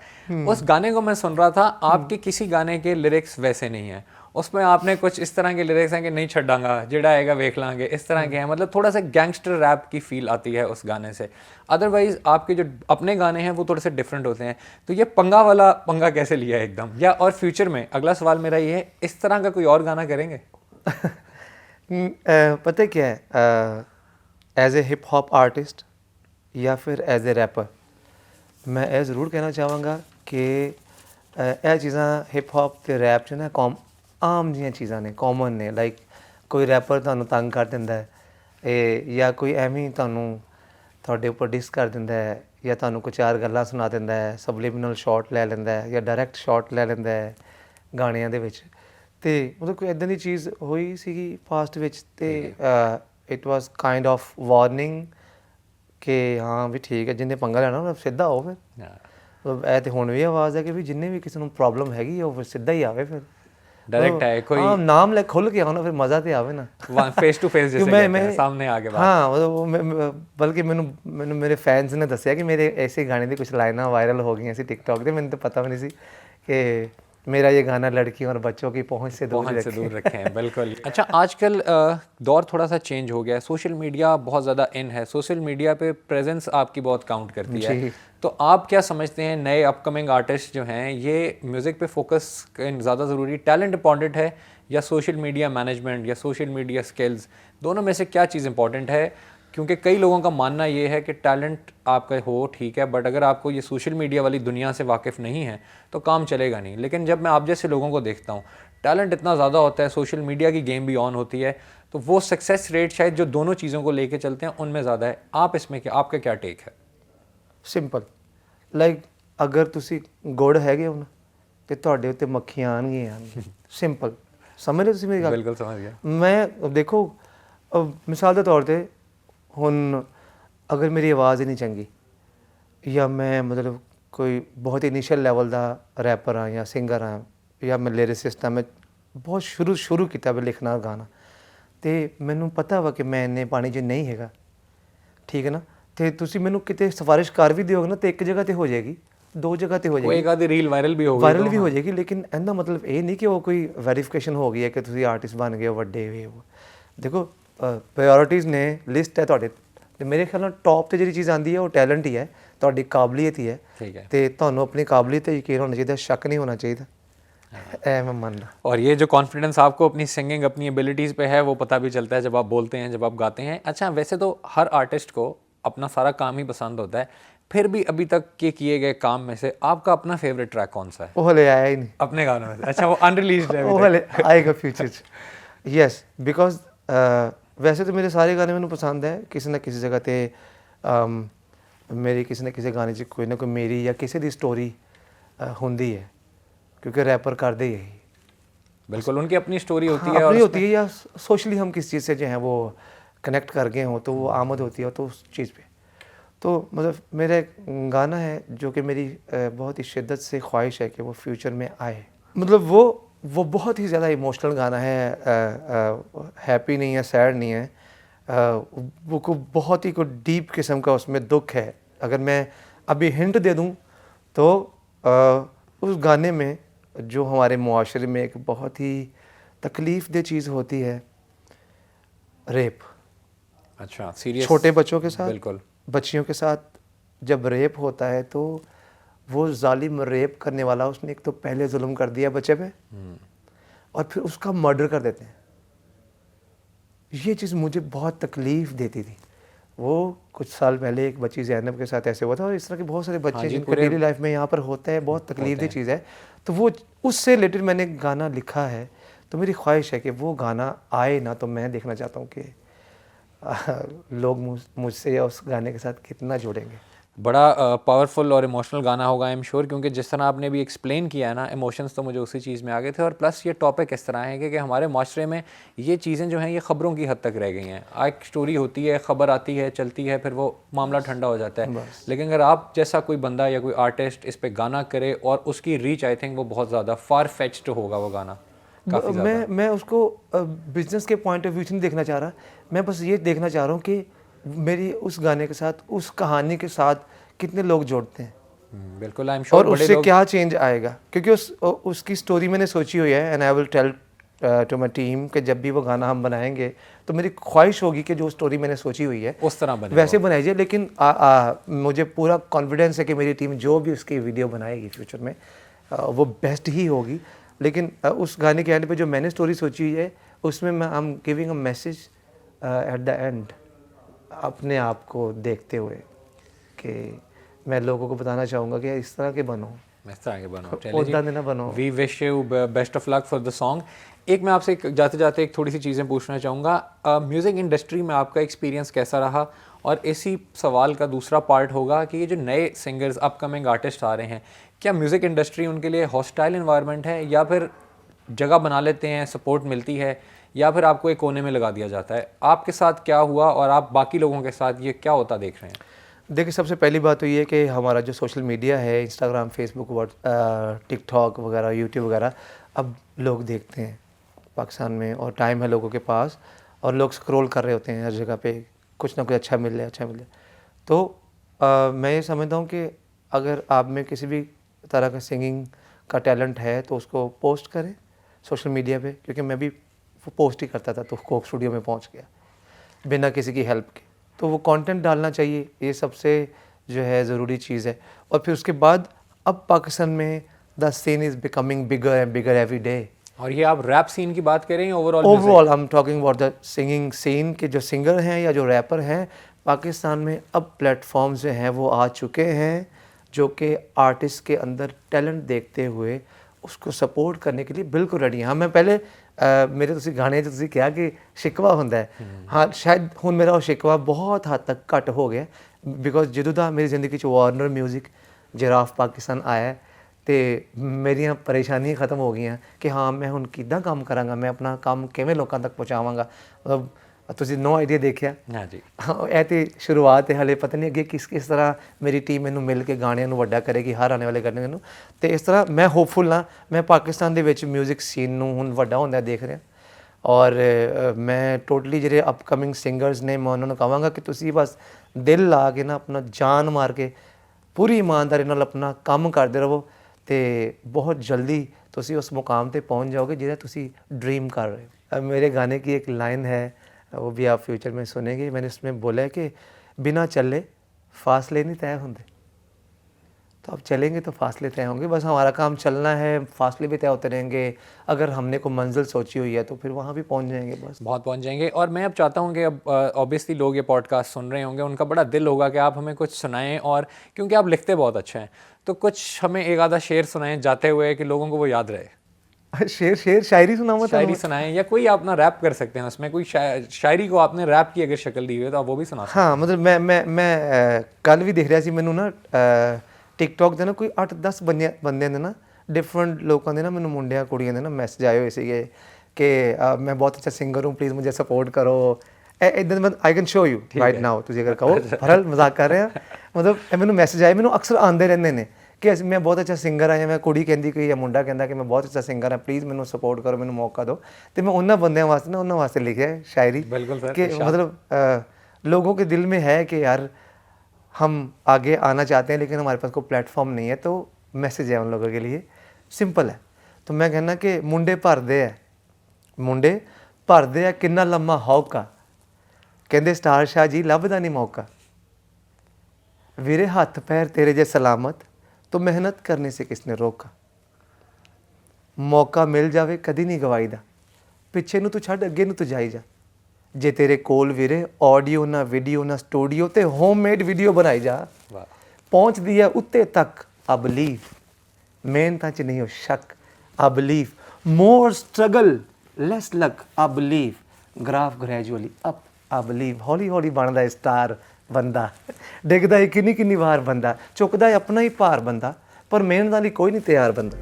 उस गाने को मैं सुन रहा था, आपके किसी गाने के लिरिक्स वैसे नहीं हैं, उसमें आपने कुछ इस तरह के लिरिक्स हैं कि नहीं छड़ांगा जेड़ा आएगा वेख लांगे, इस तरह के हैं, मतलब थोड़ा सा गैंगस्टर रैप की फील आती है उस गाने से। अदरवाइज आपके जो अपने गाने हैं वो थोड़े से डिफरेंट होते हैं। तो ये पंगा वाला पंगा कैसे लिया है एकदम, या और फ्यूचर में, अगला सवाल मेरा ये है, इस तरह का कोई और गाना करेंगे? पता है क्या है, as a hip hop artist या फिर एज ए रैपर, मैं ਇਹ ਜ਼ਰੂਰ ਕਹਿਣਾ ਚਾਹਾਂਗਾ ਕਿ ਇਹ ਚੀਜ਼ਾਂ ਹਿਪ ਹੌਪ ਤੇ ਰੈਪ 'ਚ ਨਾ ਆਮ ਜਿਹੀਆਂ ਚੀਜ਼ਾਂ ਨੇ, ਕਾਮਨ ਨੇ। ਲਾਈਕ ਕੋਈ ਰੈਪਰ ਤੁਹਾਨੂੰ ਤੰਗ ਕਰ ਦਿੰਦਾ ਹੈ ਇਹ, ਜਾਂ ਕੋਈ ਐਵੇਂ ਤੁਹਾਨੂੰ ਤੁਹਾਡੇ ਉੱਪਰ ਡਿਸ ਕਰ ਦਿੰਦਾ ਹੈ, ਜਾਂ ਤੁਹਾਨੂੰ ਕੋਈ ਚਾਰ ਗੱਲਾਂ ਸੁਣਾ ਦਿੰਦਾ ਹੈ, ਸਬਲਿਮਿਨਲ ਸ਼ਾਟ ਲੈ ਲੈਂਦਾ ਹੈ ਜਾਂ ਡਾਇਰੈਕਟ ਸ਼ਾਟ ਲੈ ਲੈਂਦਾ ਹੈ ਗਾਣਿਆਂ ਦੇ ਵਿੱਚ। ਅਤੇ ਮਤਲਬ ਕੋਈ ਇੱਦਾਂ ਦੀ ਚੀਜ਼ ਹੋਈ ਸੀਗੀ ਪਾਸਟ ਵਿੱਚ, ਅਤੇ it was kind of warning ਕਿ ਹਾਂ ਵੀ ਠੀਕ ਹੈ, ਜਿੰਨੇ ਪੰਗਾ ਲੈਣਾ ਉਹ ਸਿੱਧਾ ਆਓ ਫਿਰ। ਇਹ ਤਾਂ ਹੁਣ ਵੀ ਆਵਾਜ਼ ਹੈ ਕਿ ਵੀ ਜਿੰਨੇ ਵੀ ਕਿਸੇ ਨੂੰ ਪ੍ਰੋਬਲਮ ਹੈਗੀ ਆ ਉਹ ਫਿਰ ਸਿੱਧਾ ਹੀ ਆਵੇ, ਫਿਰ डायरेक्ट है कोई, हाँ नाम ले खुल के आओ ना, फिर मज़ा तो आवे ना, फेस टू फेस जैसे कहते हैं, सामने आके बात। हाँ मतलब बल्कि मैंने मेरे फैंस ने दसिया कि मेरे ऐसे गाने की कुछ लाइना वायरल हो गई सी टिकटॉक पे, मैंने तो पता भी नहीं सी कि मेरा ये गाना लड़कियों और बच्चों की पहुंच से दूर रखे हैं। बिल्कुल। अच्छा, आजकल दौर थोड़ा सा चेंज हो गया है, सोशल मीडिया बहुत ज़्यादा इन है, सोशल मीडिया पे प्रेजेंस आपकी बहुत काउंट करती है। तो आप क्या समझते हैं, नए अपकमिंग आर्टिस्ट जो हैं, ये म्यूज़िक पे फोकस ज़्यादा ज़रूरी, टैलेंट इंपॉर्टेंट है, या सोशल मीडिया मैनेजमेंट या सोशल मीडिया स्किल्स, दोनों में से क्या चीज़ इंपॉर्टेंट है? क्योंकि कई लोगों का मानना ये है कि टैलेंट आपका हो ठीक है, बट अगर आपको ये सोशल मीडिया वाली दुनिया से वाकिफ़ नहीं है तो काम चलेगा नहीं। लेकिन जब मैं आप जैसे लोगों को देखता हूँ, टैलेंट इतना ज़्यादा होता है, सोशल मीडिया की गेम भी ऑन होती है, तो वो सक्सेस रेट शायद जो दोनों चीज़ों को लेके चलते हैं उनमें ज़्यादा है। आप इसमें क्या, आपका क्या टेक है? सिंपल, लाइक अगर तुसी गुड़ हैगे हो ना तो तुहाडे उत्ते मक्खियां आउणगीਆਂ सिंपल, समझ रहे तुसी मेरी गल? बिल्कुल समझ गया। मैं देखो मिसाल के तौर पर हुण अगर मेरी आवाज़ ही नहीं चंगी, या मैं मतलब कोई बहुत इनिशियल लैवल का रैपर हाँ या सिंगर हाँ या मैं लिरिसिस्ट हाँ, मैं बहुत शुरू किया मैं लिखना गाना, तो मैनू पता वा कि मैं इन्ने पानी च नहीं हैगा, ठीक है ना। तो तुसी मैनू किते सिफारिश कर भी दिओगे ना तो एक जगह तो हो जाएगी, दो जगह तो हो जाएगी, एक आधी रील वायरल भी होगी, वायरल भी हो जाएगी, लेकिन इनका मतलब ये नहीं कि वो कोई वेरीफिकेशन हो गई है कि तुसी आर्टिस्ट बन गए हो वड्डे हुए हो। देखो प्रायोरिटीज़ ने लिस्ट है तुहाडे, ते मेरे ख्याल नाल टॉप ते जिहड़ी चीज़ आंदी है वो टैलेंट ही है, तुहाडी काबलियत ही है, ठीक है, ते तुहानू अपनी काबलियत ते यकीन होना चाहिए, शक नहीं होना चाहिए, मैं मानना। और ये जो कॉन्फिडेंस आपको अपनी सिंगिंग, अपनी एबिलिटीज़ पे है, वो पता भी चलता है जब आप बोलते हैं, जब आप गाते हैं। अच्छा, वैसे तो हर आर्टिस्ट को अपना सारा काम ही पसंद होता है, फिर भी अभी तक के किए गए काम में से आपका अपना फेवरेट ट्रैक कौन सा है? वो हले आया ही नहीं अपने गानों में से। अच्छा, वो अनरिलीज्ड है, वो हले आएगा फ्यूचर। यस, बिकॉज वैसे तो मेरे सारे गाने मैंने पसंद है, किसी ना किसी जगह पे मेरी किसी ना किसी गाने कोई ना कोई मेरी या किसी की स्टोरी होंदी है, क्योंकि रैपर करते ही यही। बिल्कुल, उनकी अपनी स्टोरी होती है, है, अपनी होती है, या सोशली हम किस चीज़ से जो है वो कनेक्ट कर गए हों तो वो आमद होती है तो उस चीज़ पे। तो मतलब मेरा एक गाना है जो कि मेरी बहुत ही शिद्दत से ख्वाहिश है कि वो फ्यूचर में आए, मतलब वो बहुत ही ज़्यादा इमोशनल गाना है, हैप्पी नहीं है, सैड नहीं है, वो को बहुत ही को डीप किस्म का उसमें दुख है। अगर मैं अभी हिंट दे दूं तो उस गाने में जो हमारे मुआशरे में एक बहुत ही तकलीफ़ दह चीज़ होती है, रेप। अच्छा, सीरियस, छोटे बच्चों के साथ, बिल्कुल, बच्चियों के साथ जब रेप होता है तो वो जालिम रेप करने वाला उसने एक तो पहले जुल्म कर दिया बच्चे पे और फिर उसका मर्डर कर देते हैं। ये चीज़ मुझे बहुत तकलीफ़ देती थी। वो कुछ साल पहले एक बच्ची ज़ैनब के साथ ऐसे हुआ था, और इस तरह के बहुत सारे बच्चे जिनको डेली लाइफ में यहाँ पर होता है, बहुत तकलीफ दी चीज़ है। तो वो उससे रिलेटेड मैंने गाना लिखा है, तो मेरी ख्वाहिश है कि वो गाना आए ना, तो मैं देखना चाहता हूँ कि लोग मुझसे या उस गाने के साथ कितना जुड़ेंगे। बड़ा पावरफुल और इमोशनल गाना होगा आई एम श्योर, क्योंकि जिस तरह आपने भी एक्सप्लेन किया है ना, इमोशंस तो मुझे उसी चीज़ में आ गए थे। और प्लस ये टॉपिक इस तरह है कि हमारे माशरे में ये चीज़ें जो हैं ये ख़बरों की हद तक रह गई हैं। एक स्टोरी होती है, ख़बर आती है, चलती है, फिर वो मामला ठंडा हो जाता है। लेकिन अगर आप जैसा कोई बंदा या कोई आर्टिस्ट इस पर गाना करे और उसकी रीच, आई थिंक वो बहुत ज़्यादा फार फेच्ड होगा वो गाना। काफ़ी ज़्यादा। मैं उसको बिजनेस के पॉइंट ऑफ व्यू से नहीं देखना चाह रहा, मैं बस ये देखना चाह रहा हूँ कि मेरी उस गाने के साथ, उस कहानी के साथ कितने लोग जोड़ते हैं बिल्कुल, आई एम श्योर और बड़े उससे लोग। क्या चेंज आएगा, क्योंकि उसकी स्टोरी मैंने सोची हुई है and I will tell to my team कि जब भी वो गाना हम बनाएंगे तो मेरी ख्वाहिश होगी कि जो स्टोरी मैंने सोची हुई है उस तरह बने वैसे बनाई जाए। लेकिन मुझे पूरा कॉन्फिडेंस है कि मेरी टीम जो भी उसकी वीडियो बनाएगी फ्यूचर में वो बेस्ट ही होगी। लेकिन उस गाने के एंड पे जो मैंने स्टोरी सोची हुई है उसमें मैं I am giving a message at the end, अपने आप को देखते हुए कि मैं लोगों को बताना चाहूँगा कि इस तरह के बनो, इस तरह के बनो। ओदा देना बनो। We wish you best of luck for the song. एक मैं आपसे जाते जाते एक थोड़ी सी चीज़ें पूछना चाहूँगा, म्यूज़िक इंडस्ट्री में आपका एक्सपीरियंस कैसा रहा? और इसी सवाल का दूसरा पार्ट होगा कि ये जो नए सिंगर्स अपकमिंग आर्टिस्ट आ रहे हैं, क्या म्यूज़िक इंडस्ट्री उनके लिए हॉस्टाइल इन्वायरमेंट है, या फिर जगह बना लेते हैं, सपोर्ट मिलती है, या फिर आपको एक कोने में लगा दिया जाता है? आपके साथ क्या हुआ और आप बाकी लोगों के साथ ये क्या होता देख रहे हैं? देखिए, सबसे पहली बात तो ये है कि हमारा जो सोशल मीडिया है, इंस्टाग्राम, फेसबुक, टिकटॉक वगैरह, यूट्यूब वगैरह, अब लोग देखते हैं पाकिस्तान में और टाइम है लोगों के पास और लोग स्क्रॉल कर रहे होते हैं हर जगह पे, कुछ ना कुछ अच्छा मिल जाए, अच्छा मिल जाए। तो मैं ये समझता हूँ कि अगर आप में किसी भी तरह का सिंगिंग का टैलेंट है तो उसको पोस्ट करें सोशल मीडिया पे, क्योंकि मैं भी पोस्ट ही करता था तो कोक स्टूडियो में पहुँच गया बिना किसी की हेल्प के। तो वो कंटेंट डालना चाहिए, ये सबसे जो है ज़रूरी चीज़ है। और फिर उसके बाद अब पाकिस्तान में the scene is becoming bigger and bigger every day. और ये आप रैप सीन की बात करें overall? Overall I am talking about the singing scene के जो सिंगर हैं या जो रैपर हैं पाकिस्तान में, अब प्लेटफॉर्म्स जो हैं वो आ चुके हैं जो कि आर्टिस्ट के अंदर टैलेंट देखते हुए उसको सपोर्ट करने के लिए बिल्कुल रेडी हैं। हाँ, मैं पहले मेरे ਤੁਸੀਂ ਗਾਣੇ 'ਚ ਤੁਸੀਂ ਕਿਹਾ ਕਿ ਸ਼ਿਕਵਾ ਹੁੰਦਾ ਹੈ, ਹਾਂ ਸ਼ਾਇਦ ਹੁਣ ਮੇਰਾ ਉਹ ਸ਼ਿਕਵਾ ਬਹੁਤ ਹੱਦ ਤੱਕ ਘੱਟ ਹੋ ਗਿਆ, ਬਿਕੋਜ਼ ਜਦੋਂ ਦਾ ਮੇਰੀ ਜ਼ਿੰਦਗੀ 'ਚ ਵਾਰਨਰ ਮਿਊਜ਼ਿਕ, ਜਿਰਾਫ ਪਾਕਿਸਤਾਨ ਆਇਆ ਤੇ ਮੇਰੀਆਂ ਪਰੇਸ਼ਾਨੀਆਂ ਖਤਮ ਹੋ ਗਈਆਂ ਕਿ ਹਾਂ ਮੈਂ ਹੁਣ ਕਿੱਦਾਂ ਕੰਮ ਕਰਾਂਗਾ, ਮੈਂ ਆਪਣਾ ਕੰਮ ਕਿਵੇਂ ਲੋਕਾਂ ਤੱਕ ਪਹੁੰਚਾਵਾਂਗਾ। ਮਤਲਬ ਤੁਸੀਂ ਨੋ ਆਈਡੀਆ ਦੇਖਿਆ। हाँ जी। ਇਹ ਤੇ ਸ਼ੁਰੂਆਤ ਹੈ, ਹਲੇ ਪਤਾ ਨਹੀਂ ਅੱਗੇ ਕਿਸ ਤਰ੍ਹਾਂ ਮੇਰੀ ਟੀਮ ਮੈਨੂੰ ਮਿਲ ਕੇ ਗਾਣਿਆਂ ਨੂੰ ਵੱਡਾ ਕਰੇਗੀ ਹਰ ਆਉਣ ਵਾਲੇ ਗਾਣਿਆਂ ਨੂੰ। ਤੇ ਇਸ ਤਰ੍ਹਾਂ ਮੈਂ ਹੋਪਫੁਲ ਹਾਂ, ਮੈਂ ਪਾਕਿਸਤਾਨ ਦੇ ਵਿੱਚ ਮਿਊਜ਼ਿਕ ਸੀਨ ਨੂੰ ਹੁਣ ਵੱਡਾ ਹੁੰਦਾ ਦੇਖ ਰਿਹਾ। ਔਰ ਮੈਂ ਟੋਟਲੀ ਜਿਹੜੇ ਅਪਕਮਿੰਗ ਸਿੰਗਰਸ ਨੇ ਮੈਂ ਉਹਨਾਂ ਨੂੰ ਕਹਾਂਗਾ ਕਿ ਤੁਸੀਂ ਬਸ ਦਿਲ ਲਾ ਕੇ ਨਾ ਆਪਣਾ ਜਾਨ ਮਾਰ ਕੇ ਪੂਰੀ ਇਮਾਨਦਾਰੀ ਨਾਲ ਆਪਣਾ ਕੰਮ ਕਰਦੇ ਰਹੋ ਤੇ ਬਹੁਤ ਜਲਦੀ ਤੁਸੀਂ ਉਸ ਮੁਕਾਮ ਤੇ ਪਹੁੰਚ ਜਾਓਗੇ ਜਿਹੜਾ ਤੁਸੀਂ ड्रीम कर रहे हो। मेरे गाने की एक लाइन है, वो भी आप फ्यूचर में सुनेंगे। मैंने उसमें बोला है कि बिना चले फासले नहीं तय होंगे, तो अब चलेंगे तो फासले तय होंगे। बस हमारा काम चलना है, फासले भी तय होते रहेंगे। अगर हमने कोई मंजिल सोची हुई है तो फिर वहाँ भी पहुँच जाएंगे, बस बहुत पहुंच जाएंगे। और मैं अब चाहता हूं कि अब ऑब्वियसली लोग ये पॉडकास्ट सुन रहे होंगे, उनका बड़ा दिल होगा कि आप हमें कुछ सुनाएं, और क्योंकि आप लिखते बहुत अच्छा हैं तो कुछ हमें एक आधा शेर सुनाएं जाते हुए कि लोगों को वो याद रहे। शेर शायरी सुनाऊँ? शायरी सुनाएं, या कोई आप अपना रैप कर सकते हैं उसमें, कोई शायरी को आपने रैप की अगर शक्ल दी हुई है तो आप वो भी सुना सकते हैं। हाँ, मतलब मैं कल भी देख रहा ਸੀ ਮੈਨੂੰ ਨਾ ਟਿਕਟੌਕ ਤੇ ਨਾ ਕੋਈ 8-10 ਬੰਦਿਆਂ ਦੇ ਨਾ ਡਿਫਰੈਂਟ ਲੋਕਾਂ ਦੇ ਨਾ ਮੈਨੂੰ ਮੁੰਡਿਆਂ ਕੁੜੀਆਂ ਦੇ ਨਾ ਮੈਸੇਜ ਆਏ ਹੋਏ ਸੀਗੇ ਕਿ ਮੈਂ ਬਹੁਤ ਅੱਛਾ ਸਿੰਗਰ ਹੂੰ, ਪਲੀਜ਼ ਮੁਝੇ ਸਪੋਰਟ ਕਰੋ। ਇਦਾਂ ਦੇ I can show you right now, ਤੁਸੀਂ ਅਗਰ ਕਹੋ। ਭਰਲ ਮਜ਼ਾਕ ਕਰ ਰਹੇ ਆ, ਮਤਲਬ ਇਹ ਮੈਨੂੰ ਮੈਸੇਜ ਆਏ, ਮੈਨੂੰ ਅਕਸਰ ਆਉਂਦੇ ਰਹਿੰਦੇ ਨੇ ਕਿ ਮੈਂ ਬਹੁਤ ਅੱਛਾ ਸਿੰਗਰ ਆ, ਜਾਂ ਮੈਂ ਕੁੜੀ ਕਹਿੰਦੀ ਕੋਈ ਜਾਂ ਮੁੰਡਾ ਕਹਿੰਦਾ ਕਿ ਮੈਂ ਬਹੁਤ ਅੱਛਾ ਸਿੰਗਰ ਆ, ਪਲੀਜ਼ ਮੈਨੂੰ ਸਪੋਰਟ ਕਰੋ, ਮੈਨੂੰ ਮੌਕਾ ਦਿਓ। ਤੇ मैं उन ਬੰਦਿਆਂ ਵਾਸਤੇ ਨਾ ਉਹਨਾਂ ਵਾਸਤੇ ਲਿਖਿਆ है शायरी। बिल्कुल सर, कि मतलब लोगों के दिल में है कि यार हम आगे आना चाहते हैं लेकिन हमारे पास कोई प्लेटफॉर्म नहीं है, तो मैसेज है उन लोगों के लिए, सिंपल है। तो मैं कहना कि मुंडे भरदे आ किन्ना लम्मा हौका, कहते स्टार शाह जी लभदा नहीं मौका, वीरे हथ पैर तेरे जे सलामत, तो मेहनत करने से किसने रोका, मौका मिल जावे कदी नहीं गवाईदा, पिछे नूं तू छड्ड अगे नूं तू जाई जा, जे तेरे कोल वीरे ऑडियो ना वीडियो ना स्टूडियो ते होममेड वीडियो बनाई जा, पहुँचदी है उत्ते तक आई बिलीव, मेहनतां च नहीं हो शक I believe, more struggle less luck I believe, graph gradually up I believe, हौली हौली बनदा स्टार ਬੰਦਾ, ਡਿੱਗਦਾ ਕਿੰਨੀ ਵਾਰ ਬੰਦਾ, ਚੁੱਕਦਾ ਆਪਣਾ ਹੀ ਭਾਰ ਬੰਦਾ, ਪਰ ਮਿਹਨਤ ਲਈ ਕੋਈ ਨਹੀਂ ਤਿਆਰ ਬੰਦਾ।